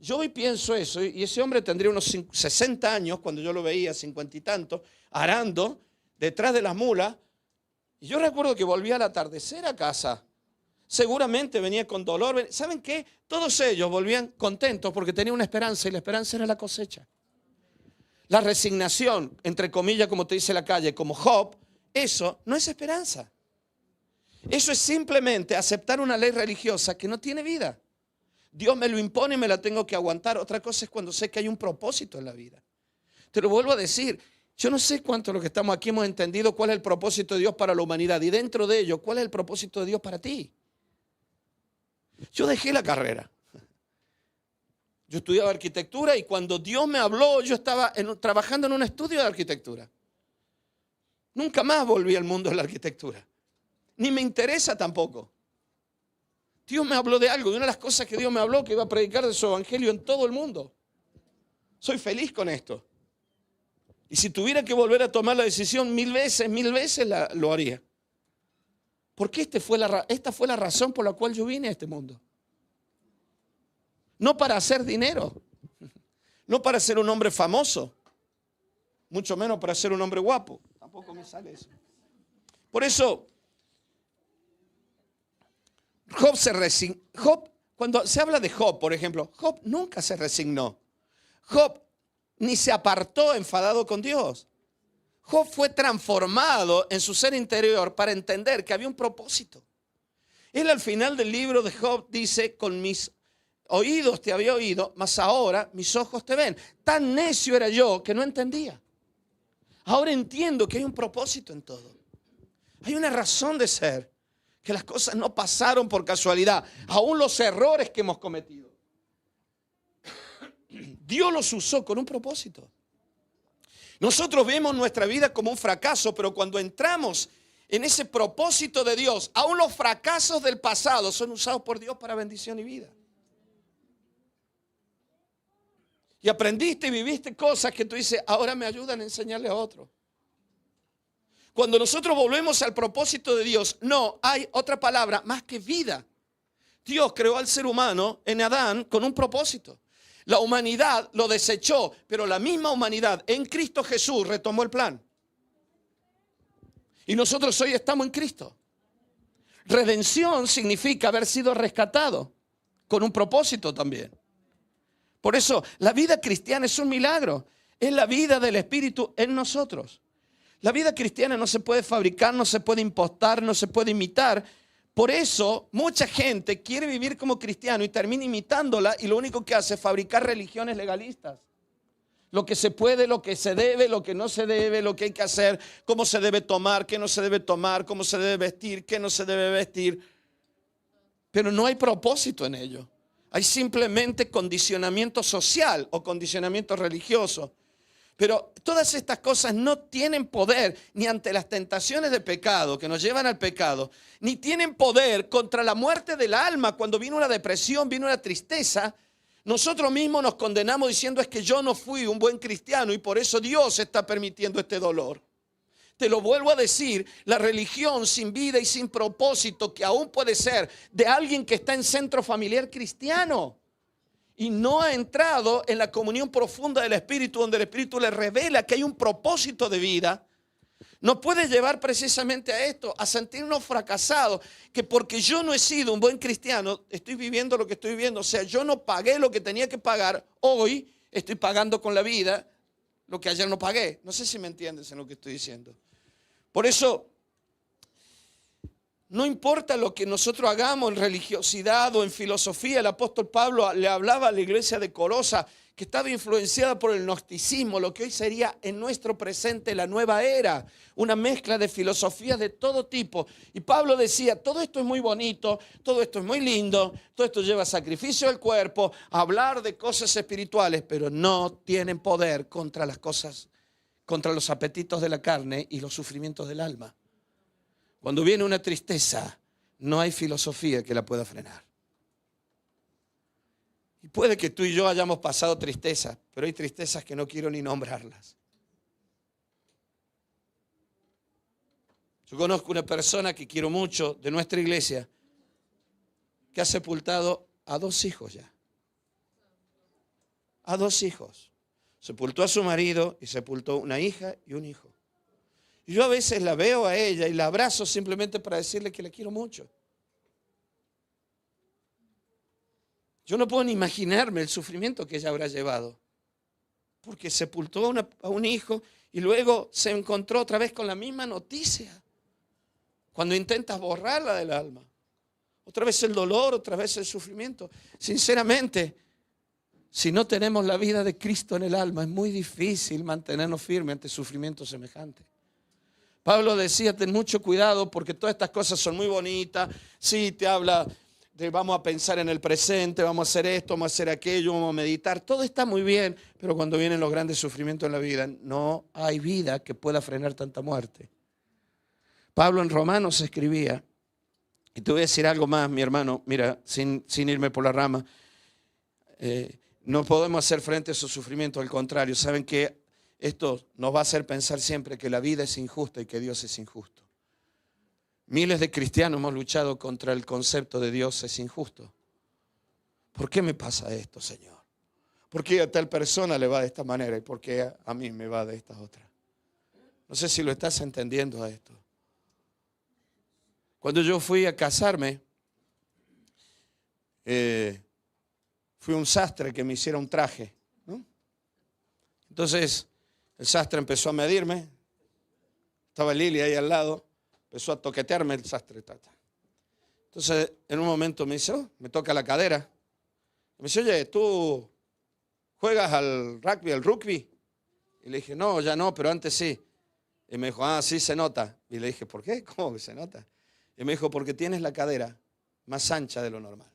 Yo hoy pienso eso y ese hombre tendría unos 60 años cuando yo lo veía, 50 y tantos, arando detrás de las mulas. Y yo recuerdo que volvía al atardecer a casa. Seguramente venía con dolor. ¿Saben qué? Todos ellos volvían contentos porque tenían una esperanza y la esperanza era la cosecha. La resignación, entre comillas, como te dice la calle, como Job, eso no es esperanza. Eso es simplemente aceptar una ley religiosa que no tiene vida. Dios me lo impone y me la tengo que aguantar. Otra cosa es cuando sé que hay un propósito en la vida. Te lo vuelvo a decir. Yo no sé cuánto de los que estamos aquí hemos entendido cuál es el propósito de Dios para la humanidad. Y dentro de ello, ¿cuál es el propósito de Dios para ti? Yo dejé la carrera. Yo estudiaba arquitectura y cuando Dios me habló, yo estaba trabajando en un estudio de arquitectura. Nunca más volví al mundo de la arquitectura. Ni me interesa tampoco. Dios me habló de algo y una de las cosas que Dios me habló, que iba a predicar de su evangelio en todo el mundo. Soy feliz con esto. Y si tuviera que volver a tomar la decisión 1000 veces lo haría. Porque esta fue la razón por la cual yo vine a este mundo. No para hacer dinero, no para ser un hombre famoso, mucho menos para ser un hombre guapo. Tampoco me sale eso. Por eso, cuando se habla de Job, por ejemplo, Job nunca se resignó. Job ni se apartó enfadado con Dios. Job fue transformado en su ser interior para entender que había un propósito. Él al final del libro de Job dice, con mis oídos te había oído, mas ahora mis ojos te ven. Tan necio era yo que no entendía. Ahora entiendo que hay un propósito en todo. Hay una razón de ser. Que las cosas no pasaron por casualidad. Aún los errores que hemos cometido. Dios los usó con un propósito. Nosotros vemos nuestra vida como un fracaso, pero cuando entramos en ese propósito de Dios, aún los fracasos del pasado son usados por Dios para bendición y vida. Y aprendiste y viviste cosas que tú dices, ahora me ayudan a enseñarle a otros. Cuando nosotros volvemos al propósito de Dios, no hay otra palabra más que vida. Dios creó al ser humano en Adán con un propósito. La humanidad lo desechó, pero la misma humanidad en Cristo Jesús retomó el plan. Y nosotros hoy estamos en Cristo. Redención significa haber sido rescatado con un propósito también. Por eso la vida cristiana es un milagro. Es la vida del Espíritu en nosotros. La vida cristiana no se puede fabricar, no se puede impostar, no se puede imitar. Por eso mucha gente quiere vivir como cristiano y termina imitándola y lo único que hace es fabricar religiones legalistas. Lo que se puede, lo que se debe, lo que no se debe, lo que hay que hacer, cómo se debe tomar, qué no se debe tomar, cómo se debe vestir, qué no se debe vestir. Pero no hay propósito en ello. Hay simplemente condicionamiento social o condicionamiento religioso. Pero todas estas cosas no tienen poder ni ante las tentaciones de pecado que nos llevan al pecado, ni tienen poder contra la muerte del alma. Cuando vino una depresión, vino una tristeza, nosotros mismos nos condenamos diciendo es que yo no fui un buen cristiano y por eso Dios está permitiendo este dolor. Te lo vuelvo a decir, la religión sin vida y sin propósito, que aún puede ser de alguien que está en centro familiar cristiano y no ha entrado en la comunión profunda del Espíritu, donde el Espíritu le revela que hay un propósito de vida, nos puede llevar precisamente a esto, a sentirnos fracasados, que porque yo no he sido un buen cristiano, estoy viviendo lo que estoy viviendo. O sea, yo no pagué lo que tenía que pagar, hoy estoy pagando con la vida lo que ayer no pagué. No sé si me entiendes en lo que estoy diciendo. Por eso, no importa lo que nosotros hagamos en religiosidad o en filosofía. El apóstol Pablo le hablaba a la iglesia de Colosa que estaba influenciada por el gnosticismo, lo que hoy sería en nuestro presente la nueva era, una mezcla de filosofías de todo tipo. Y Pablo decía, todo esto es muy bonito, todo esto es muy lindo, todo esto lleva sacrificio del cuerpo, hablar de cosas espirituales, pero no tienen poder contra las cosas, contra los apetitos de la carne y los sufrimientos del alma. Cuando viene una tristeza, no hay filosofía que la pueda frenar. Y puede que tú y yo hayamos pasado tristezas, pero hay tristezas que no quiero ni nombrarlas. Yo conozco una persona que quiero mucho de nuestra iglesia que ha sepultado a 2 hijos ya. A 2 hijos. Sepultó a su marido y sepultó una hija y un hijo. Y yo a veces la veo a ella y la abrazo simplemente para decirle que la quiero mucho. Yo no puedo ni imaginarme el sufrimiento que ella habrá llevado. Porque sepultó a un hijo y luego se encontró otra vez con la misma noticia. Cuando intentas borrarla del alma. Otra vez el dolor, otra vez el sufrimiento. Sinceramente, si no tenemos la vida de Cristo en el alma, es muy difícil mantenernos firmes ante sufrimientos semejantes. Pablo decía, ten mucho cuidado porque todas estas cosas son muy bonitas. Sí, te habla vamos a pensar en el presente, vamos a hacer esto, vamos a hacer aquello, vamos a meditar. Todo está muy bien, pero cuando vienen los grandes sufrimientos en la vida, no hay vida que pueda frenar tanta muerte. Pablo en Romanos escribía, y te voy a decir algo más, mi hermano, mira, sin irme por la rama, no podemos hacer frente a esos sufrimientos, al contrario, saben que esto nos va a hacer pensar siempre que la vida es injusta y que Dios es injusto. Miles de cristianos hemos luchado contra el concepto de Dios es injusto. ¿Por qué me pasa esto, Señor? ¿Por qué a tal persona le va de esta manera y por qué a mí me va de esta otra? No sé si lo estás entendiendo a esto. Cuando yo fui a casarme, fui a un sastre que me hiciera un traje, ¿no? Entonces el sastre empezó a medirme, estaba Lili ahí al lado, empezó a toquetearme el sastre. Entonces en un momento me dice, me toca la cadera. Me dice, oye, ¿tú juegas al rugby? Y le dije, no, ya no, pero antes sí. Y me dijo, sí se nota. Y le dije, ¿por qué? ¿Cómo que se nota? Y me dijo, porque tienes la cadera más ancha de lo normal.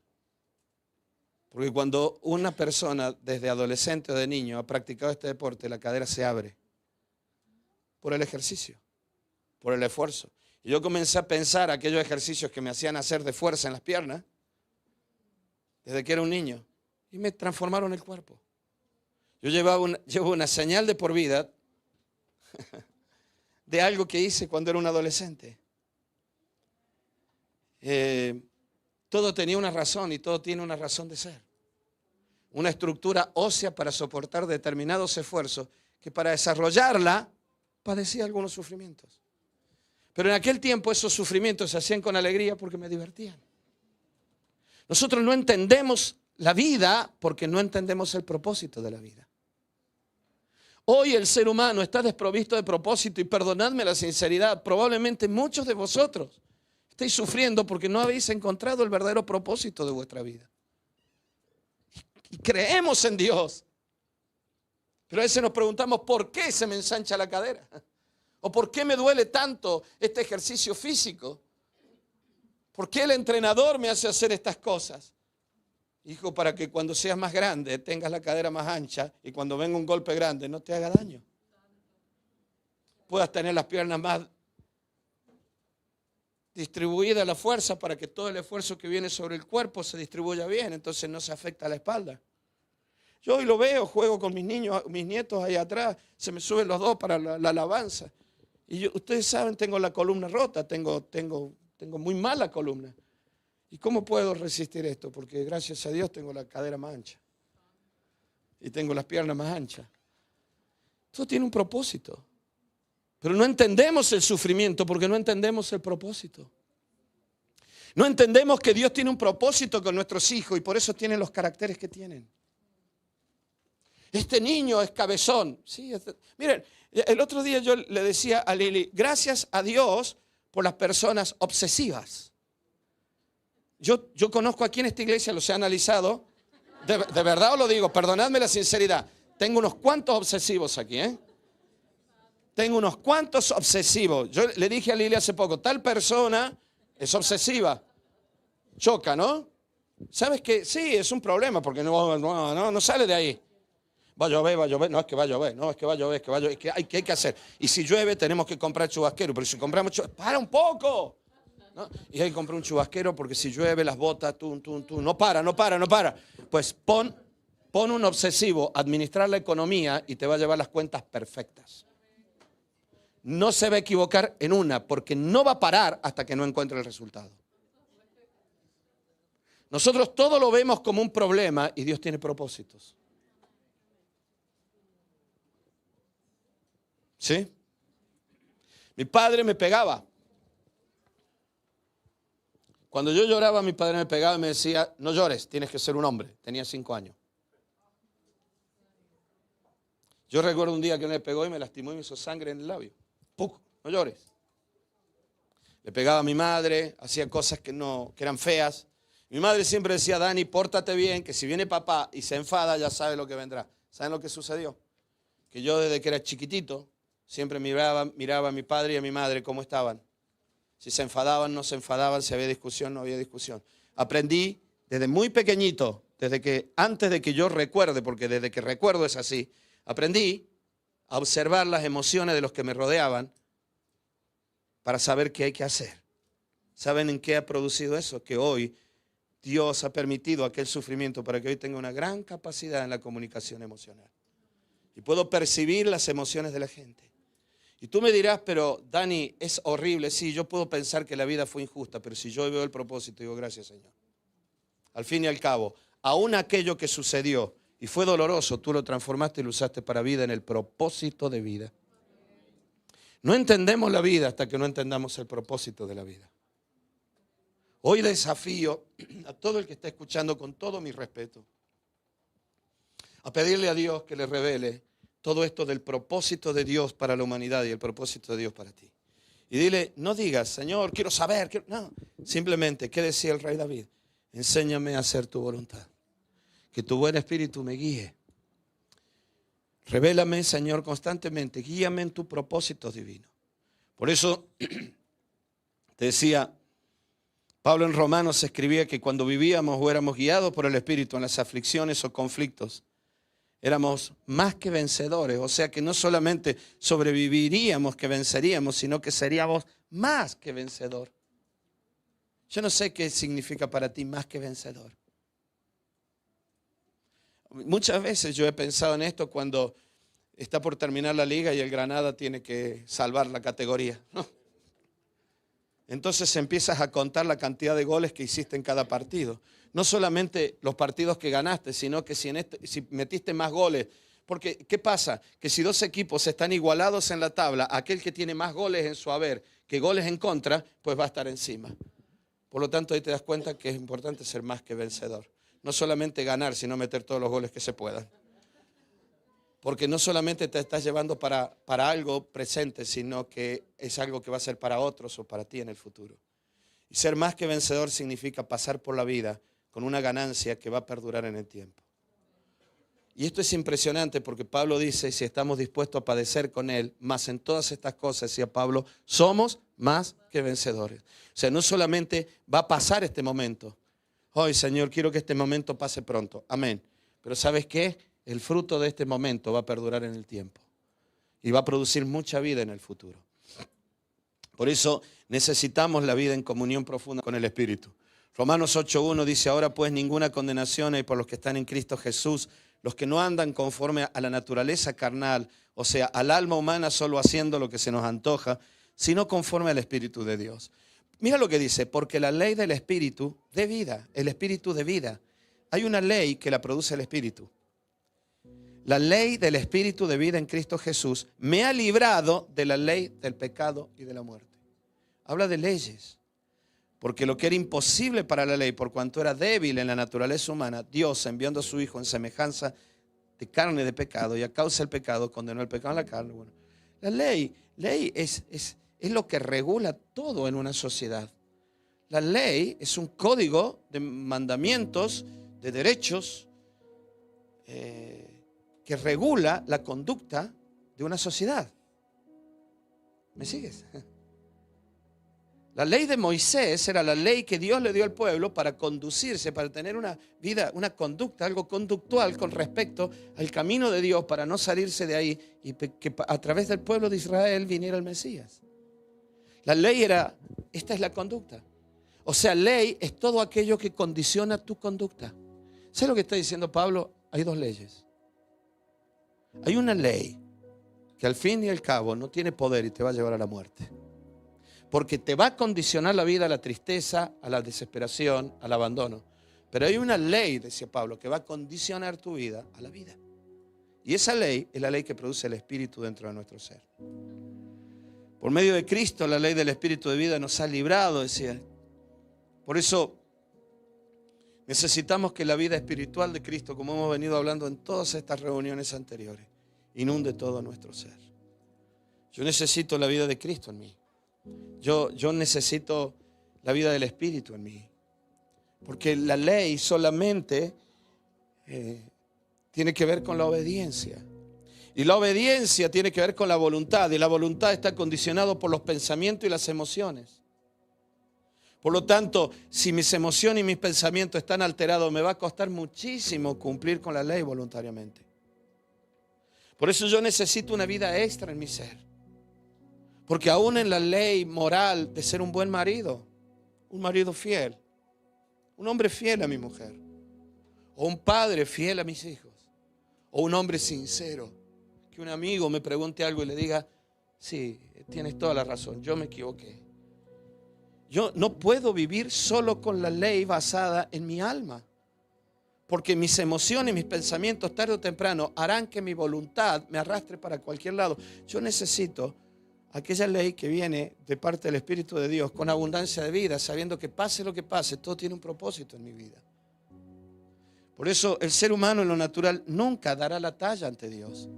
Porque cuando una persona desde adolescente o de niño ha practicado este deporte, la cadera se abre por el ejercicio, por el esfuerzo. Y yo comencé a pensar aquellos ejercicios que me hacían hacer de fuerza en las piernas desde que era un niño y me transformaron el cuerpo. Yo llevo una señal de por vida de algo que hice cuando era un adolescente. Todo tenía una razón y todo tiene una razón de ser. Una estructura ósea para soportar determinados esfuerzos que para desarrollarla padecía algunos sufrimientos. Pero en aquel tiempo esos sufrimientos se hacían con alegría porque me divertían. Nosotros no entendemos la vida porque no entendemos el propósito de la vida. Hoy el ser humano está desprovisto de propósito y perdonadme la sinceridad, probablemente muchos de vosotros estáis sufriendo porque no habéis encontrado el verdadero propósito de vuestra vida. Y creemos en Dios. Pero a veces nos preguntamos, ¿por qué se me ensancha la cadera? ¿O por qué me duele tanto este ejercicio físico? ¿Por qué el entrenador me hace hacer estas cosas? Hijo, para que cuando seas más grande tengas la cadera más ancha y cuando venga un golpe grande no te haga daño. Puedas tener las piernas más distribuida la fuerza para que todo el esfuerzo que viene sobre el cuerpo se distribuya bien, entonces no se afecta a la espalda. Yo hoy lo veo, juego con mis niños, mis nietos ahí atrás, se me suben los dos para la alabanza. Y ustedes saben, tengo la columna rota, tengo muy mala columna. ¿Y cómo puedo resistir esto? Porque gracias a Dios tengo la cadera más ancha y tengo las piernas más anchas. Todo tiene un propósito. Pero no entendemos el sufrimiento porque no entendemos el propósito. No entendemos que Dios tiene un propósito con nuestros hijos y por eso tienen los caracteres que tienen. Este niño es cabezón. Sí, miren, el otro día yo le decía a Lili, gracias a Dios por las personas obsesivas. Yo conozco aquí en esta iglesia, los he analizado, de verdad os lo digo, perdonadme la sinceridad, tengo unos cuantos obsesivos aquí, Tengo unos cuantos obsesivos. Yo le dije a Lili hace poco, tal persona es obsesiva. Choca, ¿no? ¿Sabes qué? Sí, es un problema porque no sale de ahí. Va a llover, no es que va a llover, no es que va a llover, es que hay que hacer. Y si llueve tenemos que comprar chubasquero, pero si compramos chubasquero, ¡para un poco! ¿No? Y hay que comprar un chubasquero porque si llueve las botas, no para. Pues pon un obsesivo a administrar la economía y te va a llevar las cuentas perfectas. No se va a equivocar en una porque no va a parar hasta que no encuentre el resultado. Nosotros todo lo vemos como un problema y Dios tiene propósitos. ¿Sí? Mi padre me pegaba. Cuando yo lloraba, mi padre me pegaba y me decía, no llores, tienes que ser un hombre. Tenía 5 años. Yo recuerdo un día que me pegó y me lastimó y me hizo sangre en el labio. ¡Puc! No llores. Le pegaba a mi madre, hacía cosas que eran feas. Mi madre siempre decía, Dani, pórtate bien, que si viene papá y se enfada, ya sabe lo que vendrá. ¿Saben lo que sucedió? Que yo desde que era chiquitito, siempre miraba a mi padre y a mi madre cómo estaban. Si se enfadaban, no se enfadaban, si había discusión, no había discusión. Aprendí desde muy pequeñito, antes de que yo recuerde, porque desde que recuerdo es así, aprendí a observar las emociones de los que me rodeaban para saber qué hay que hacer. ¿Saben en qué ha producido eso? Que hoy Dios ha permitido aquel sufrimiento para que hoy tenga una gran capacidad en la comunicación emocional. Y puedo percibir las emociones de la gente. Y tú me dirás, pero Dani, es horrible. Sí, yo puedo pensar que la vida fue injusta, pero si yo veo el propósito, digo, gracias, Señor. Al fin y al cabo, aún aquello que sucedió y fue doloroso, tú lo transformaste y lo usaste para vida en el propósito de vida. No entendemos la vida hasta que no entendamos el propósito de la vida. Hoy desafío a todo el que está escuchando con todo mi respeto a pedirle a Dios que le revele todo esto del propósito de Dios para la humanidad y el propósito de Dios para ti. Y dile, no digas, Señor, quiero saber. No, simplemente, ¿qué decía el rey David? Enséñame a hacer tu voluntad. Que tu buen espíritu me guíe. Revélame, Señor, constantemente. Guíame en tu propósito divino. Por eso, te decía, Pablo en Romanos escribía que cuando vivíamos o éramos guiados por el Espíritu en las aflicciones o conflictos, éramos más que vencedores. O sea que no solamente sobreviviríamos, que venceríamos, sino que seríamos más que vencedor. Yo no sé qué significa para ti más que vencedor. Muchas veces yo he pensado en esto cuando está por terminar la liga y el Granada tiene que salvar la categoría, ¿no? Entonces empiezas a contar la cantidad de goles que hiciste en cada partido. No solamente los partidos que ganaste, sino que si metiste más goles. Porque, ¿qué pasa? Que si dos equipos están igualados en la tabla, aquel que tiene más goles en su haber que goles en contra, pues va a estar encima. Por lo tanto, ahí te das cuenta que es importante ser más que vencedor. No solamente ganar, sino meter todos los goles que se puedan. Porque no solamente te estás llevando para algo presente, sino que es algo que va a ser para otros o para ti en el futuro. Y ser más que vencedor significa pasar por la vida con una ganancia que va a perdurar en el tiempo. Y esto es impresionante porque Pablo dice, si estamos dispuestos a padecer con Él, más en todas estas cosas, decía Pablo, somos más que vencedores. O sea, no solamente va a pasar este momento. Hoy, Señor, quiero que este momento pase pronto. Amén. Pero ¿sabes qué? El fruto de este momento va a perdurar en el tiempo. Y va a producir mucha vida en el futuro. Por eso necesitamos la vida en comunión profunda con el Espíritu. Romanos 8:1 dice, ahora pues ninguna condenación hay por los que están en Cristo Jesús, los que no andan conforme a la naturaleza carnal, o sea, al alma humana solo haciendo lo que se nos antoja, sino conforme al Espíritu de Dios. Mira lo que dice, porque la ley del Espíritu de vida, el Espíritu de vida, hay una ley que la produce el Espíritu. La ley del Espíritu de vida en Cristo Jesús me ha librado de la ley del pecado y de la muerte. Habla de leyes. Porque lo que era imposible para la ley, por cuanto era débil en la naturaleza humana, Dios, enviando a su Hijo en semejanza de carne de pecado, y a causa del pecado, condenó el pecado en la carne. Bueno, la ley es lo que regula todo en una sociedad. La ley es un código de mandamientos, de derechos, que regula la conducta de una sociedad. ¿Me sigues? La ley de Moisés era la ley que Dios le dio al pueblo para conducirse, para tener una vida, una conducta, algo conductual con respecto al camino de Dios, para no salirse de ahí y que a través del pueblo de Israel viniera el Mesías. La ley era, esta es la conducta. O sea, ley es todo aquello que condiciona tu conducta. ¿Sabes lo que está diciendo Pablo? Hay dos leyes. Hay una ley que al fin y al cabo no tiene poder y te va a llevar a la muerte. Porque te va a condicionar la vida a la tristeza, a la desesperación, al abandono. Pero hay una ley, decía Pablo, que va a condicionar tu vida a la vida. Y esa ley es la ley que produce el Espíritu dentro de nuestro ser. Por medio de Cristo, la ley del Espíritu de vida nos ha librado, decía. Por eso necesitamos que la vida espiritual de Cristo, como hemos venido hablando en todas estas reuniones anteriores, inunde todo nuestro ser. Yo necesito la vida de Cristo en mí. Yo necesito la vida del Espíritu en mí. Porque la ley solamente tiene que ver con la obediencia. Y la obediencia tiene que ver con la voluntad. Y la voluntad está condicionada por los pensamientos y las emociones. Por lo tanto, si mis emociones y mis pensamientos están alterados, me va a costar muchísimo cumplir con la ley voluntariamente. Por eso yo necesito una vida extra en mi ser. Porque aún en la ley moral de ser un buen marido, un marido fiel, un hombre fiel a mi mujer, o un padre fiel a mis hijos, o un hombre sincero, que un amigo me pregunte algo y le diga, sí, tienes toda la razón, yo me equivoqué. Yo no puedo vivir solo con la ley basada en mi alma, porque mis emociones y mis pensamientos tarde o temprano harán que mi voluntad me arrastre para cualquier lado. Yo necesito aquella ley que viene de parte del Espíritu de Dios con abundancia de vida, sabiendo que pase lo que pase, todo tiene un propósito en mi vida. Por eso el ser humano en lo natural nunca dará la talla ante Dios.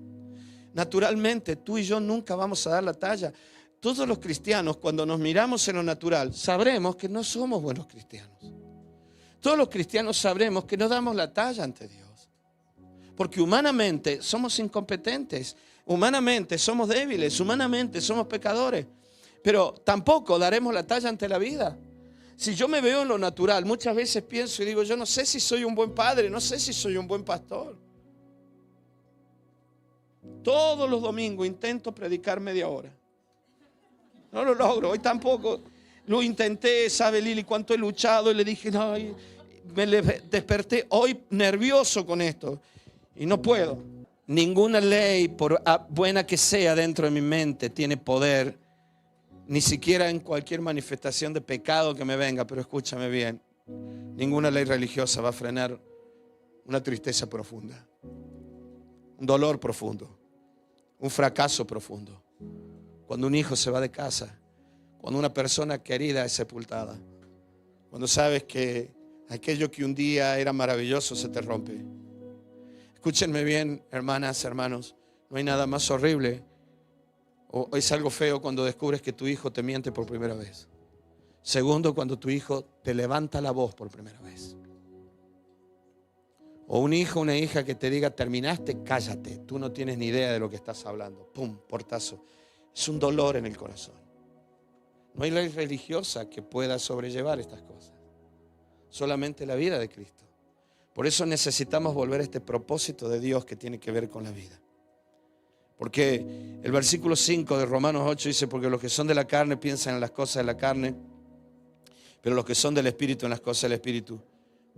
Naturalmente tú y yo nunca vamos a dar la talla. Todos los cristianos, cuando nos miramos en lo natural, sabremos que no somos buenos cristianos. Todos los cristianos sabremos que no damos la talla ante Dios. Porque humanamente somos incompetentes, humanamente somos débiles, humanamente somos pecadores. Pero tampoco daremos la talla ante la vida. Si yo me veo en lo natural, muchas veces pienso y digo, yo no sé si soy un buen padre, no sé si soy un buen pastor. Todos los domingos intento predicar media hora. No lo logro, hoy tampoco. Lo intenté, sabe Lili cuánto he luchado y le dije, no, me desperté hoy nervioso con esto y no puedo. Ninguna ley, por buena que sea dentro de mi mente, tiene poder, ni siquiera en cualquier manifestación de pecado que me venga, pero escúchame bien, ninguna ley religiosa va a frenar una tristeza profunda, un dolor profundo, un fracaso profundo. Cuando un hijo se va de casa, cuando una persona querida es sepultada, cuando sabes que aquello que un día era maravilloso se te rompe. Escúchenme bien, hermanas, hermanos, no hay nada más horrible o es algo feo cuando descubres que tu hijo te miente por primera vez. Segundo, cuando tu hijo te levanta la voz por primera vez. O un hijo, una hija que te diga, terminaste, cállate, tú no tienes ni idea de lo que estás hablando. Pum, portazo. Es un dolor en el corazón. No hay ley religiosa que pueda sobrellevar estas cosas. Solamente la vida de Cristo. Por eso necesitamos volver a este propósito de Dios que tiene que ver con la vida. Porque el versículo 5 de Romanos 8 dice, porque los que son de la carne piensan en las cosas de la carne, pero los que son del Espíritu en las cosas del Espíritu.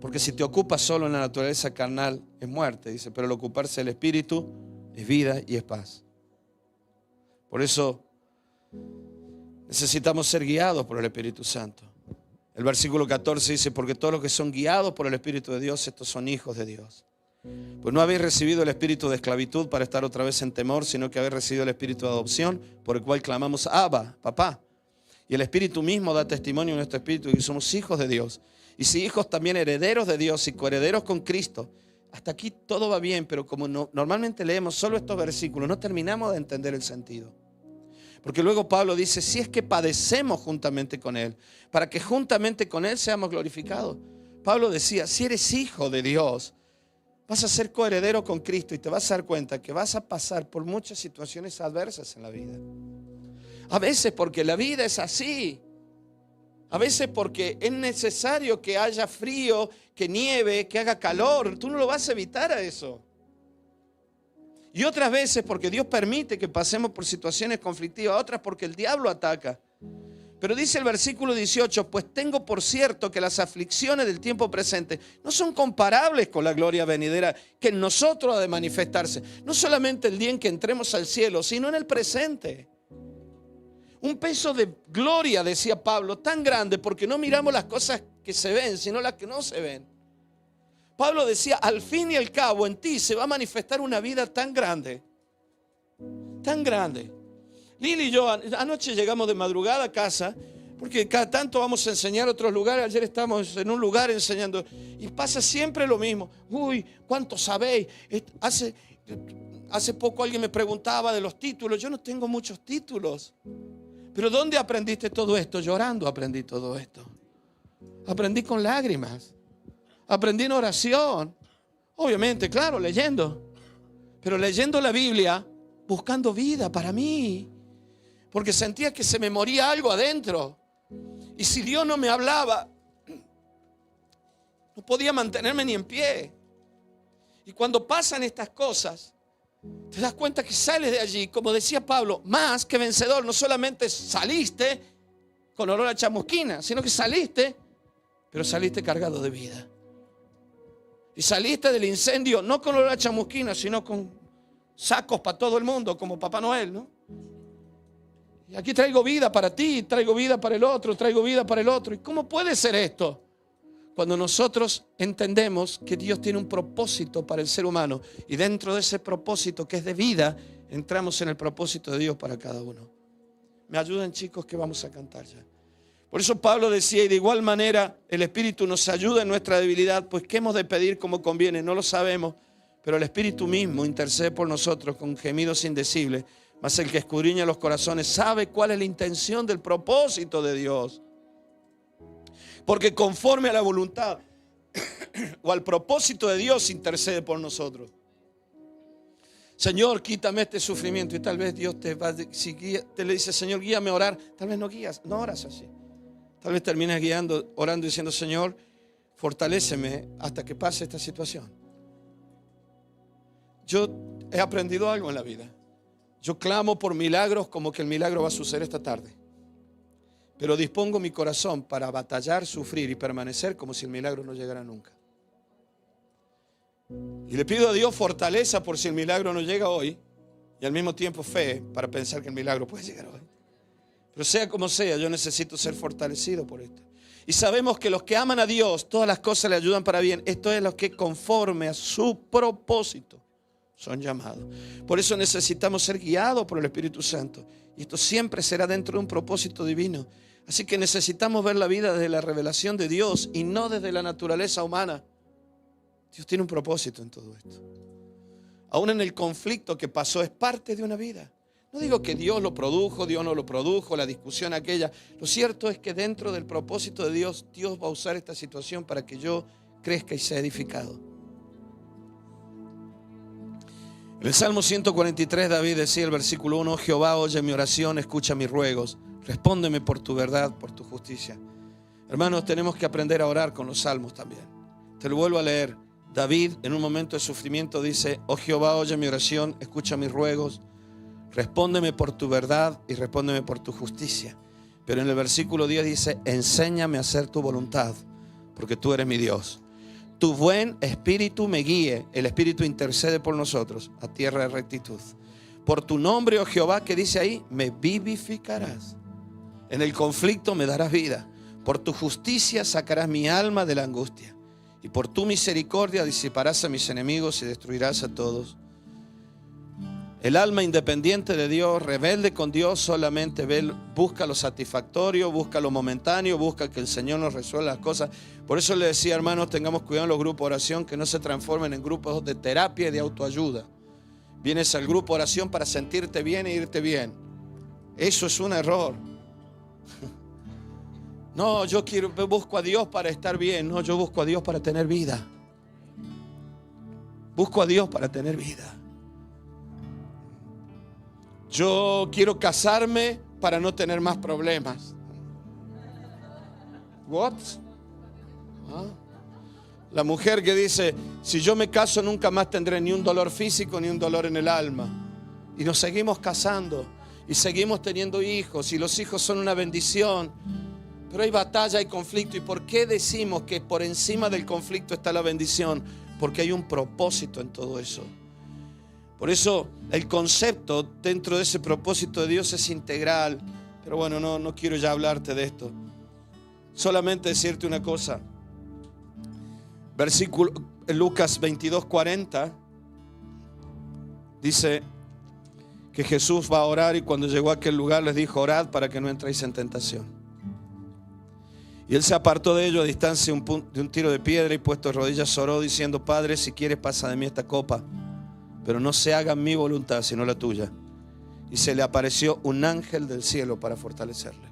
Porque si te ocupas solo en la naturaleza carnal es muerte, dice, pero el ocuparse del Espíritu es vida y es paz. Por eso necesitamos ser guiados por el Espíritu Santo. El versículo 14 dice, porque todos los que son guiados por el Espíritu de Dios, estos son hijos de Dios. Pues no habéis recibido el espíritu de esclavitud para estar otra vez en temor, sino que habéis recibido el espíritu de adopción, por el cual clamamos, Abba, papá. Y el Espíritu mismo da testimonio en nuestro espíritu de que somos hijos de Dios. Y si hijos, también herederos de Dios y coherederos con Cristo. Hasta aquí todo va bien, pero como normalmente leemos solo estos versículos, no terminamos de entender el sentido. Porque luego Pablo dice, si es que padecemos juntamente con Él, para que juntamente con Él seamos glorificados. Pablo decía, si eres hijo de Dios, vas a ser coheredero con Cristo y te vas a dar cuenta que vas a pasar por muchas situaciones adversas en la vida. A veces porque la vida es así. A veces porque es necesario que haya frío, que nieve, que haga calor. Tú no lo vas a evitar a eso. Y otras veces porque Dios permite que pasemos por situaciones conflictivas. Otras porque el diablo ataca. Pero dice el versículo 18, pues tengo por cierto que las aflicciones del tiempo presente no son comparables con la gloria venidera que en nosotros ha de manifestarse. No solamente el día en que entremos al cielo, sino en el presente. Un peso de gloria, decía Pablo, tan grande porque no miramos las cosas que se ven, sino las que no se ven. Pablo decía, al fin y al cabo en ti se va a manifestar una vida tan grande, tan grande. Lili y yo anoche llegamos de madrugada a casa, porque cada tanto vamos a enseñar a otros lugares. Ayer estamos en un lugar enseñando y pasa siempre lo mismo. Uy, ¿cuánto sabéis? Hace poco alguien me preguntaba de los títulos. Yo no tengo muchos títulos. Pero ¿dónde aprendiste todo esto? Llorando aprendí todo esto. Aprendí con lágrimas. Aprendí en oración. Obviamente, claro, leyendo. Pero leyendo la Biblia, buscando vida para mí. Porque sentía que se me moría algo adentro. Y si Dios no me hablaba, no podía mantenerme ni en pie. Y cuando pasan estas cosas, te das cuenta que sales de allí, como decía Pablo, más que vencedor. No solamente saliste con olor a chamusquina, sino que saliste, pero saliste cargado de vida. Y saliste del incendio no con olor a chamusquina, sino con sacos para todo el mundo, como Papá Noel, ¿no? Y aquí traigo vida para ti, traigo vida para el otro, traigo vida para el otro. ¿Y cómo puede ser esto? Cuando nosotros entendemos que Dios tiene un propósito para el ser humano y dentro de ese propósito que es de vida, entramos en el propósito de Dios para cada uno. Me ayudan, chicos, que vamos a cantar ya. Por eso Pablo decía, y de igual manera el Espíritu nos ayuda en nuestra debilidad, pues ¿qué hemos de pedir como conviene? No lo sabemos, pero el Espíritu mismo intercede por nosotros con gemidos indecibles. Mas el que escudriña los corazones sabe cuál es la intención del propósito de Dios. Porque conforme a la voluntad o al propósito de Dios intercede por nosotros. Señor, quítame este sufrimiento. Y tal vez Dios te le dice, Señor, guíame a orar. Tal vez no oras así. Tal vez termines orando diciendo, Señor, fortaléceme hasta que pase esta situación. Yo he aprendido algo en la vida. Yo clamo por milagros como que el milagro va a suceder esta tarde. Pero dispongo mi corazón para batallar, sufrir y permanecer como si el milagro no llegara nunca. Y le pido a Dios fortaleza por si el milagro no llega hoy y al mismo tiempo fe para pensar que el milagro puede llegar hoy. Pero sea como sea, yo necesito ser fortalecido por esto. Y sabemos que los que aman a Dios, todas las cosas le ayudan para bien. Esto es lo que conforme a su propósito son llamados. Por eso necesitamos ser guiados por el Espíritu Santo. Y esto siempre será dentro de un propósito divino. Así que necesitamos ver la vida desde la revelación de Dios y no desde la naturaleza humana. Dios tiene un propósito en todo esto. Aún en el conflicto que pasó es parte de una vida. No digo que Dios lo produjo, Dios no lo produjo, la discusión aquella. Lo cierto es que dentro del propósito de Dios, Dios va a usar esta situación para que yo crezca y sea edificado. En el Salmo 143 David decía el versículo 1, Jehová, oye mi oración, escucha mis ruegos, respóndeme por tu verdad, por tu justicia. Hermanos, tenemos que aprender a orar con los salmos también. Te lo vuelvo a leer. David en un momento de sufrimiento dice, oh Jehová, oye mi oración, escucha mis ruegos, respóndeme por tu verdad y respóndeme por tu justicia. Pero en el versículo 10 dice, enséñame a hacer tu voluntad, porque tú eres mi Dios. Tu buen espíritu me guíe, el Espíritu intercede por nosotros a tierra de rectitud. Por tu nombre, oh Jehová, que dice ahí, me vivificarás. En el conflicto me darás vida. Por tu justicia sacarás mi alma de la angustia. Y por tu misericordia disiparás a mis enemigos y destruirás a todos. El alma independiente de Dios, rebelde con Dios, solamente busca lo satisfactorio, busca lo momentáneo, busca que el Señor nos resuelva las cosas. Por eso le decía, hermanos, tengamos cuidado en los grupos de oración, que no se transformen en grupos de terapia y de autoayuda. Vienes al grupo de oración para sentirte bien e irte bien. Eso es un error. No, busco a Dios para estar bien. No, yo busco a Dios para tener vida. Busco a Dios para tener vida. Yo quiero casarme para no tener más problemas. What? ¿Ah? La mujer que dice, si yo me caso nunca más tendré ni un dolor físico ni un dolor en el alma. Y nos seguimos casando y seguimos teniendo hijos y los hijos son una bendición. Pero hay batalla, hay conflicto. ¿Y por qué decimos que por encima del conflicto está la bendición? Porque hay un propósito en todo eso. Por eso el concepto dentro de ese propósito de Dios es integral. Pero bueno, no quiero ya hablarte de esto. Solamente decirte una cosa. Versículo Lucas 22:40 dice que Jesús va a orar y cuando llegó a aquel lugar les dijo, orad para que no entréis en tentación. Y él se apartó de ellos a distancia de un tiro de piedra y puesto de rodillas oró diciendo, Padre, si quieres pasa de mí esta copa, pero no se haga mi voluntad sino la tuya. Y se le apareció un ángel del cielo para fortalecerle.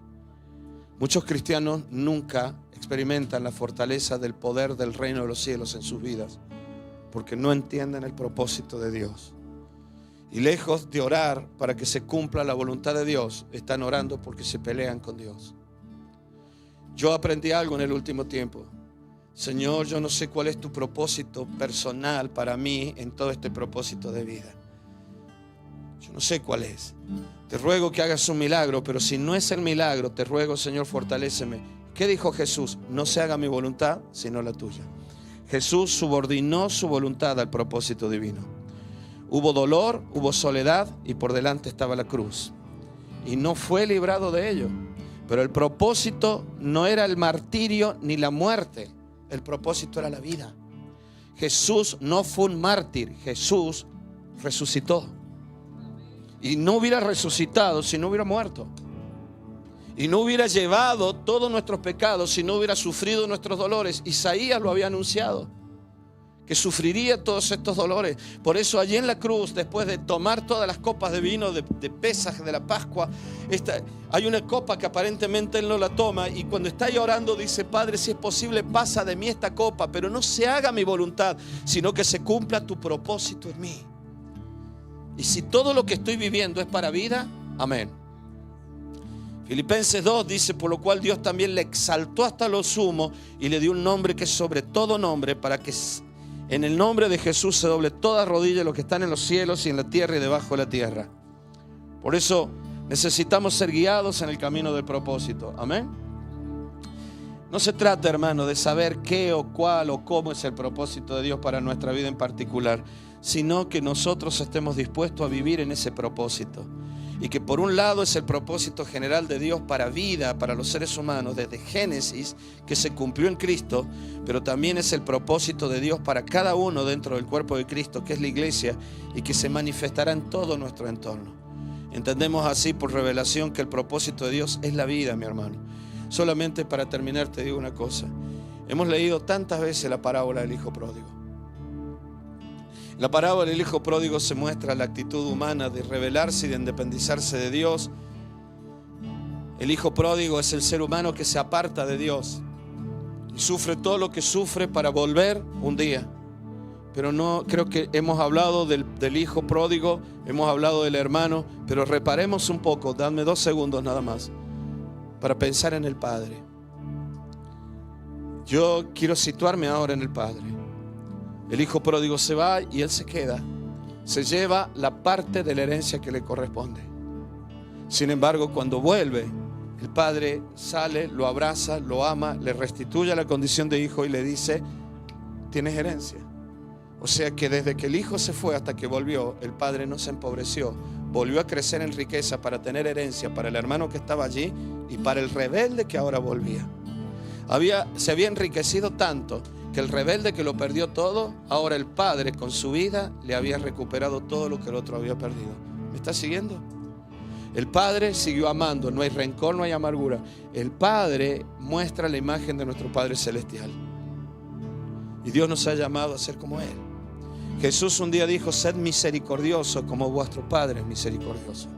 Muchos cristianos nunca experimentan la fortaleza del poder del reino de los cielos en sus vidas porque no entienden el propósito de Dios. Y lejos de orar para que se cumpla la voluntad de Dios, están orando porque se pelean con Dios. Yo aprendí algo en el último tiempo. Señor, yo no sé cuál es tu propósito personal para mí en todo este propósito de vida. Yo no sé cuál es. Te ruego que hagas un milagro, pero si no es el milagro, te ruego, Señor, fortaléceme. ¿Qué dijo Jesús? No se haga mi voluntad, sino la tuya. Jesús subordinó su voluntad al propósito divino. Hubo dolor, hubo soledad y por delante estaba la cruz. Y no fue librado de ello. Pero el propósito no era el martirio ni la muerte. El propósito era la vida. Jesús no fue un mártir, Jesús resucitó. Y no hubiera resucitado si no hubiera muerto. Y no hubiera llevado todos nuestros pecados si no hubiera sufrido nuestros dolores. Isaías lo había anunciado, que sufriría todos estos dolores. Por eso allí en la cruz, después de tomar todas las copas de vino de Pesaj, de la Pascua, hay una copa que aparentemente Él no la toma, y cuando está llorando dice: Padre, si es posible, pasa de mí esta copa, pero no se haga mi voluntad, sino que se cumpla tu propósito en mí. Y si todo lo que estoy viviendo es para vida, amén. Filipenses 2 dice: por lo cual Dios también le exaltó hasta lo sumo y le dio un nombre que es sobre todo nombre, para que en el nombre de Jesús se doble toda rodilla de los que están en los cielos y en la tierra y debajo de la tierra. Por eso necesitamos ser guiados en el camino del propósito. Amén. No se trata, hermano, de saber qué o cuál o cómo es el propósito de Dios para nuestra vida en particular, sino que nosotros estemos dispuestos a vivir en ese propósito. Y que por un lado es el propósito general de Dios para vida, para los seres humanos, desde Génesis, que se cumplió en Cristo, pero también es el propósito de Dios para cada uno dentro del cuerpo de Cristo, que es la iglesia, y que se manifestará en todo nuestro entorno. Entendemos así por revelación que el propósito de Dios es la vida, mi hermano. Solamente para terminar te digo una cosa. Hemos leído tantas veces la parábola del hijo pródigo. En la parábola del hijo pródigo se muestra la actitud humana de rebelarse y de independizarse de Dios. El hijo pródigo es el ser humano que se aparta de Dios y sufre todo lo que sufre para volver un día. Pero no creo que hemos hablado del hijo pródigo, hemos hablado del hermano, pero reparemos un poco, dadme 2 segundos nada más, para pensar en el Padre. Yo quiero situarme ahora en el Padre. El hijo pródigo se va y él se queda. Se lleva la parte de la herencia que le corresponde. Sin embargo, cuando vuelve, el padre sale, lo abraza, lo ama, le restituye la condición de hijo y le dice: tienes herencia. O sea que desde que el hijo se fue hasta que volvió, el padre no se empobreció. Volvió a crecer en riqueza para tener herencia para el hermano que estaba allí y para el rebelde que ahora volvía. Se había enriquecido tanto que el rebelde que lo perdió todo, ahora el padre con su vida le había recuperado todo lo que el otro había perdido. ¿Me está siguiendo? El padre siguió amando, no hay rencor, no hay amargura. El padre muestra la imagen de nuestro Padre Celestial. Y Dios nos ha llamado a ser como Él. Jesús un día dijo: sed misericordioso como vuestro Padre es misericordioso.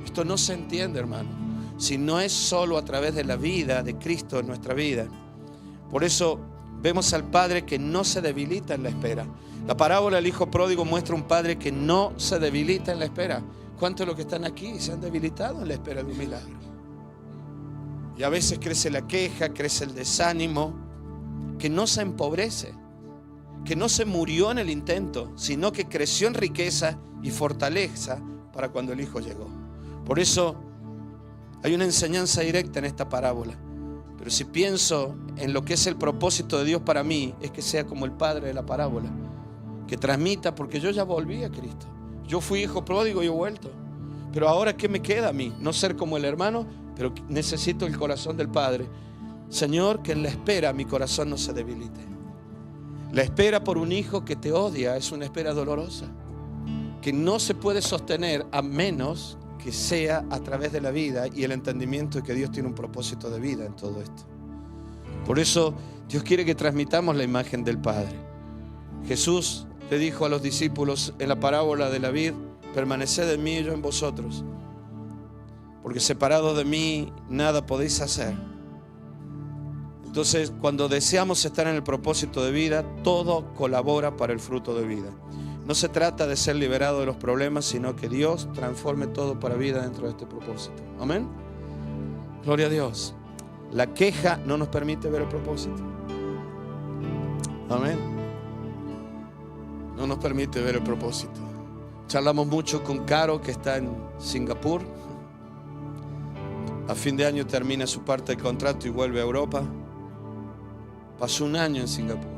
Esto no se entiende, hermano, si no es solo a través de la vida de Cristo en nuestra vida. Por eso vemos al padre que no se debilita en la espera. La parábola del hijo pródigo muestra un padre que no se debilita en la espera. ¿Cuántos de los que están aquí se han debilitado en la espera de un milagro? Y a veces crece la queja, crece el desánimo, que no se empobrece, que no se murió en el intento, sino que creció en riqueza y fortaleza para cuando el hijo llegó. Por eso hay una enseñanza directa en esta parábola. Pero si pienso en lo que es el propósito de Dios para mí, es que sea como el padre de la parábola, que transmita, porque yo ya volví a Cristo. Yo fui hijo pródigo y he vuelto. Pero ahora, ¿qué me queda a mí? No ser como el hermano, pero necesito el corazón del Padre. Señor, que en la espera mi corazón no se debilite. La espera por un hijo que te odia es una espera dolorosa, que no se puede sostener a menos que sea a través de la vida y el entendimiento de que Dios tiene un propósito de vida en todo esto. Por eso Dios quiere que transmitamos la imagen del Padre. Jesús le dijo a los discípulos en la parábola de la vid: permaneced en mí y yo en vosotros, porque separados de mí nada podéis hacer. Entonces, cuando deseamos estar en el propósito de vida, todo colabora para el fruto de vida. No se trata de ser liberado de los problemas, sino que Dios transforme todo para vida dentro de este propósito. Amén. Gloria a Dios. La queja no nos permite ver el propósito. Amén. No nos permite ver el propósito. Charlamos mucho con Caro, que está en Singapur. A fin de año termina su parte del contrato y vuelve a Europa. Pasó un año en Singapur.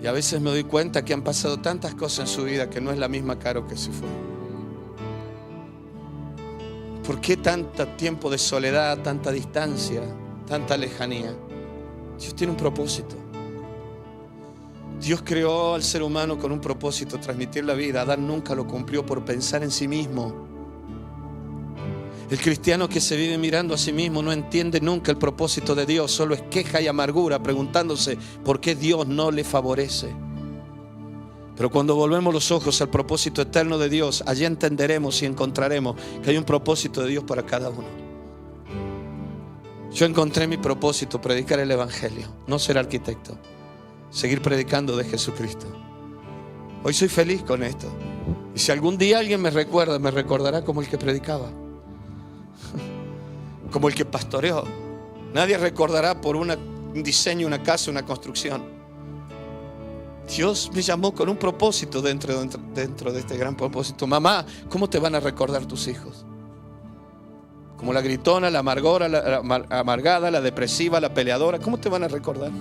Y a veces me doy cuenta que han pasado tantas cosas en su vida que no es la misma Caro que se fue. ¿Por qué tanto tiempo de soledad, tanta distancia, tanta lejanía? Dios tiene un propósito. Dios creó al ser humano con un propósito, transmitir la vida. Adán nunca lo cumplió por pensar en sí mismo. El cristiano que se vive mirando a sí mismo no entiende nunca el propósito de Dios, solo es queja y amargura, preguntándose por qué Dios no le favorece. Pero cuando volvemos los ojos al propósito eterno de Dios, allí entenderemos y encontraremos que hay un propósito de Dios para cada uno. Yo encontré mi propósito: predicar el evangelio, no ser arquitecto, seguir predicando de Jesucristo. Hoy soy feliz con esto. Y si algún día alguien me recuerda, me recordará como el que predicaba, como el que pastoreó. Nadie recordará por un diseño, una casa, una construcción. Dios me llamó con un propósito dentro de este gran propósito. Mamá, ¿cómo te van a recordar tus hijos? Como la gritona, la amargora, la amargada, la depresiva, la peleadora. ¿Cómo te van a recordar?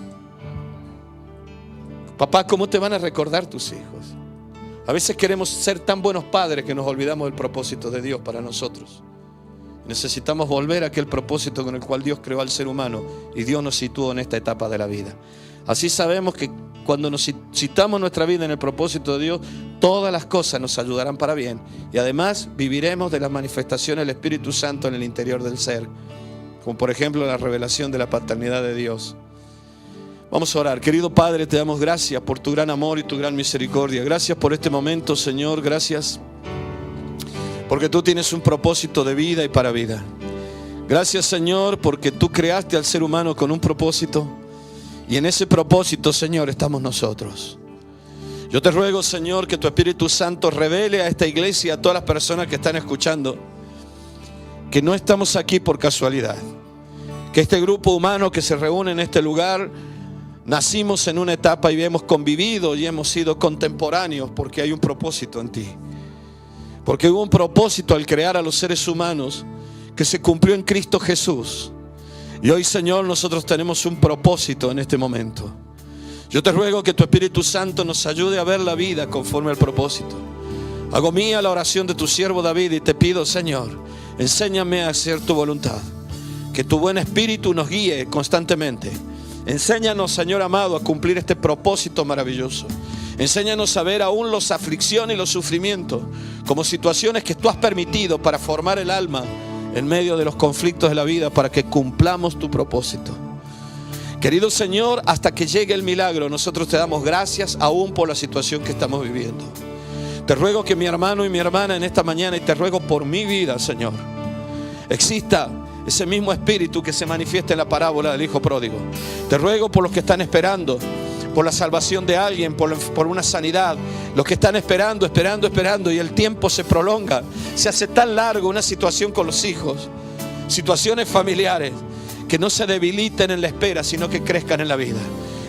Papá, ¿cómo te van a recordar tus hijos? A veces queremos ser tan buenos padres que nos olvidamos del propósito de Dios para nosotros. Necesitamos volver a aquel propósito con el cual Dios creó al ser humano y Dios nos situó en esta etapa de la vida. Así sabemos que cuando nos citamos nuestra vida en el propósito de Dios, todas las cosas nos ayudarán para bien. Y además viviremos de las manifestaciones del Espíritu Santo en el interior del ser. Como por ejemplo la revelación de la paternidad de Dios. Vamos a orar. Querido Padre, te damos gracias por tu gran amor y tu gran misericordia. Gracias por este momento, Señor. Gracias porque tú tienes un propósito de vida y para vida. Gracias, Señor, porque tú creaste al ser humano con un propósito. Y en ese propósito, Señor, estamos nosotros. Yo te ruego, Señor, que tu Espíritu Santo revele a esta iglesia, a todas las personas que están escuchando, que no estamos aquí por casualidad. Que este grupo humano que se reúne en este lugar, nacimos en una etapa y hemos convivido y hemos sido contemporáneos porque hay un propósito en ti. Porque hubo un propósito al crear a los seres humanos que se cumplió en Cristo Jesús. Y hoy, Señor, nosotros tenemos un propósito en este momento. Yo te ruego que tu Espíritu Santo nos ayude a ver la vida conforme al propósito. Hago mía la oración de tu siervo David y te pido, Señor, enséñame a hacer tu voluntad. Que tu buen Espíritu nos guíe constantemente. Enséñanos, Señor amado, a cumplir este propósito maravilloso. Enséñanos a ver aún las aflicciones y los sufrimientos como situaciones que tú has permitido para formar el alma en medio de los conflictos de la vida, para que cumplamos tu propósito. Querido Señor, hasta que llegue el milagro, nosotros te damos gracias aún por la situación que estamos viviendo. Te ruego que mi hermano y mi hermana en esta mañana, y te ruego por mi vida, Señor, exista ese mismo espíritu que se manifiesta en la parábola del hijo pródigo. Te ruego por los que están esperando, por la salvación de alguien, por una sanidad. Los que están esperando y el tiempo se prolonga, se hace tan largo una situación con los hijos, situaciones familiares, que no se debiliten en la espera, sino que crezcan en la vida.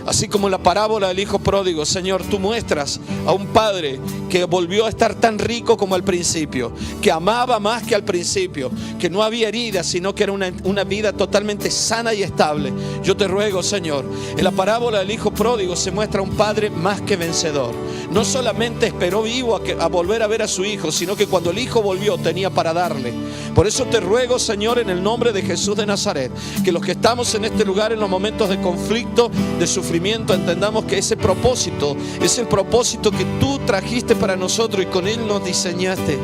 Así como en la parábola del hijo pródigo, Señor, tú muestras a un padre que volvió a estar tan rico como al principio, que amaba más que al principio, que no había heridas, sino que era una vida totalmente sana y estable. Yo te ruego, Señor, en la parábola del hijo pródigo se muestra un padre más que vencedor. No solamente esperó vivo a volver a ver a su hijo, sino que cuando el hijo volvió tenía para darle. Por eso te ruego, Señor, en el nombre de Jesús de Nazaret, que los que estamos en este lugar en los momentos de conflicto, de sufrimiento, entendamos que ese propósito es el propósito que tú trajiste para nosotros y con él nos diseñaste.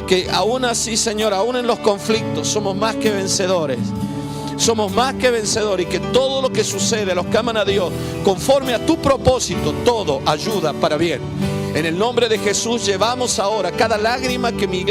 Que aún así, Señor, aún en los conflictos somos más que vencedores. Somos más que vencedores, y que todo lo que sucede a los que aman a Dios conforme a tu propósito, todo ayuda para bien. En el nombre de Jesús llevamos ahora cada lágrima que mi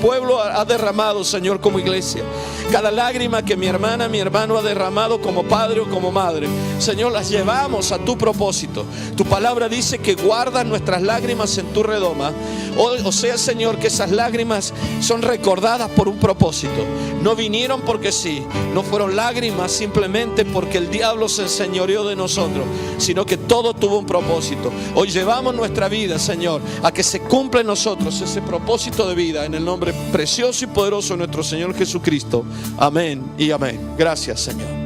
pueblo ha derramado, Señor, como iglesia. Cada lágrima que mi hermana, mi hermano ha derramado como padre o como madre. Señor, las llevamos a tu propósito. Tu palabra dice que guardas nuestras lágrimas en tu redoma. O sea, Señor, que esas lágrimas son recordadas por un propósito. No vinieron porque sí. No fueron lágrimas simplemente porque el diablo se enseñoreó de nosotros, sino que todo tuvo un propósito. Hoy llevamos nuestra vida, Señor, a que se cumpla en nosotros ese propósito de vida, en el nombre precioso y poderoso de nuestro Señor Jesucristo. Amén y amén. Gracias, Señor.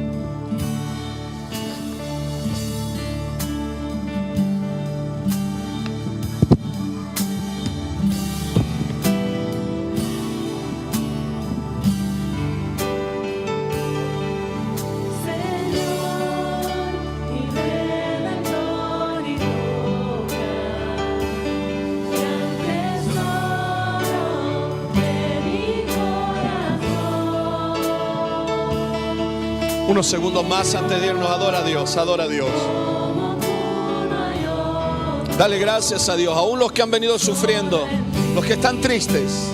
Unos segundos más antes de irnos. Adora a Dios, adora a Dios. Dale gracias a Dios. Aún los que han venido sufriendo, los que están tristes,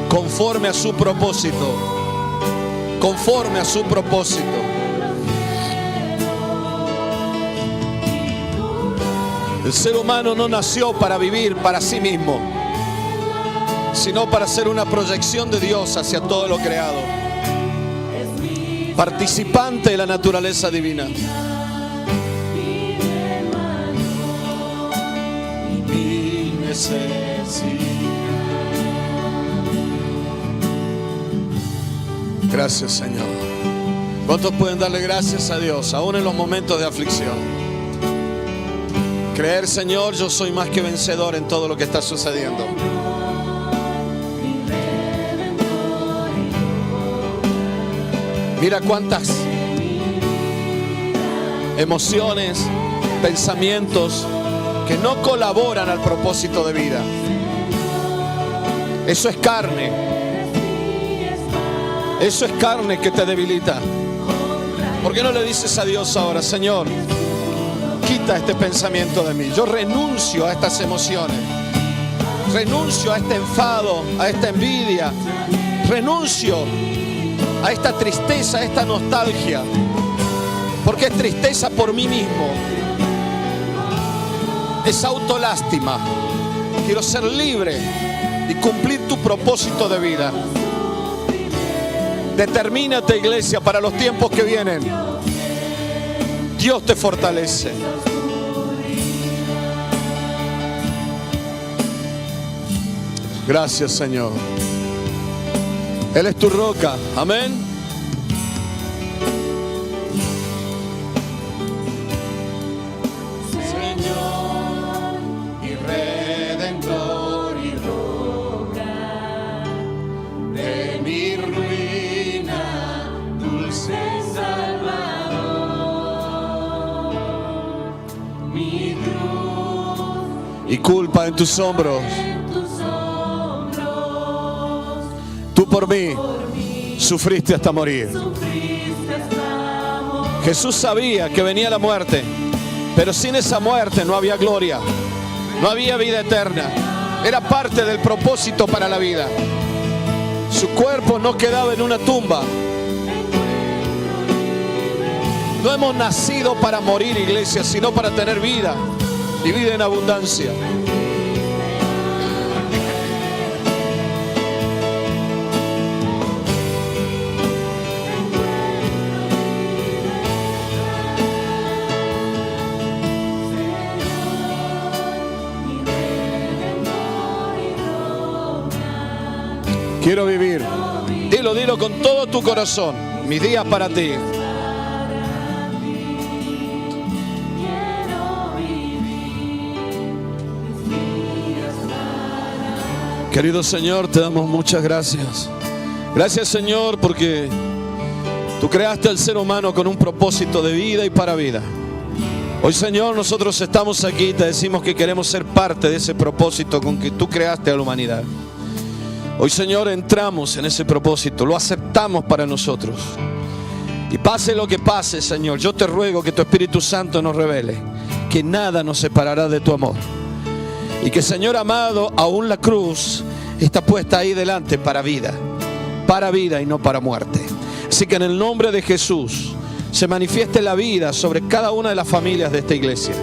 conforme a su propósito, conforme a su propósito. El ser humano no nació para vivir para sí mismo, sino para ser una proyección de Dios hacia todo lo creado, participante de la naturaleza divina. Mi necesidad. Gracias, Señor. ¿Cuántos pueden darle gracias a Dios aún en los momentos de aflicción? Creer, Señor, yo soy más que vencedor en todo lo que está sucediendo. Mira cuántas emociones, pensamientos que no colaboran al propósito de vida. Eso es carne. Eso es carne que te debilita. ¿Por qué no le dices a Dios ahora: Señor, quita este pensamiento de mí? Yo renuncio a estas emociones. Renuncio a este enfado, a esta envidia. Renuncio a esta tristeza, a esta nostalgia, porque es tristeza por mí mismo, es autolástima. Quiero ser libre y cumplir tu propósito de vida. Determínate, iglesia, para los tiempos que vienen. Dios te fortalece. Gracias, Señor. Él es tu roca. Amén. Señor y Redentor y roca de mi ruina, dulce Salvador, mi cruz y culpa en tus hombros. Tú por mí sufriste hasta morir. Jesús sabía que venía la muerte, pero sin esa muerte no había gloria, no había vida eterna. Era parte del propósito para la vida. Su cuerpo no quedaba en una tumba. No hemos nacido para morir, iglesia, sino para tener vida y vida en abundancia. Quiero vivir. Dilo con todo tu corazón. Mis días para ti. Querido Señor, te damos muchas gracias. Gracias, Señor, porque tú creaste al ser humano con un propósito de vida y para vida. Hoy, Señor, nosotros estamos aquí y te decimos que queremos ser parte de ese propósito con que tú creaste a la humanidad. Hoy, Señor, entramos en ese propósito, lo aceptamos para nosotros. Y pase lo que pase, Señor, yo te ruego que tu Espíritu Santo nos revele que nada nos separará de tu amor. Y que, Señor amado, aún la cruz está puesta ahí delante para vida y no para muerte. Así que en el nombre de Jesús se manifieste la vida sobre cada una de las familias de esta iglesia.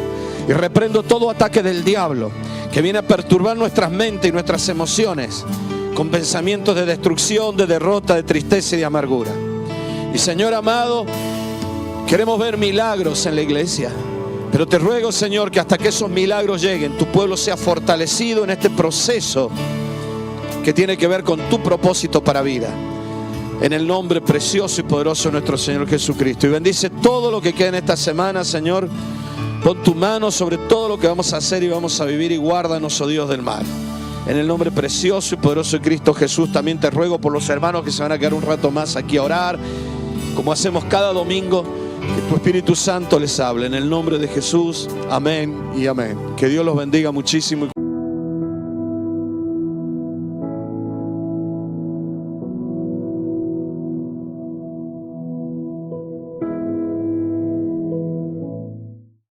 Y reprendo todo ataque del diablo que viene a perturbar nuestras mentes y nuestras emociones con pensamientos de destrucción, de derrota, de tristeza y de amargura. Y Señor amado, queremos ver milagros en la iglesia. Pero te ruego, Señor, que hasta que esos milagros lleguen, tu pueblo sea fortalecido en este proceso que tiene que ver con tu propósito para vida. En el nombre precioso y poderoso de nuestro Señor Jesucristo. Y bendice todo lo que queda en esta semana, Señor. Pon tu mano sobre todo lo que vamos a hacer y vamos a vivir, y guárdanos, oh Dios, del mal. En el nombre precioso y poderoso de Cristo Jesús. También te ruego por los hermanos que se van a quedar un rato más aquí a orar, como hacemos cada domingo, que tu Espíritu Santo les hable. En el nombre de Jesús, amén y amén. Que Dios los bendiga muchísimo.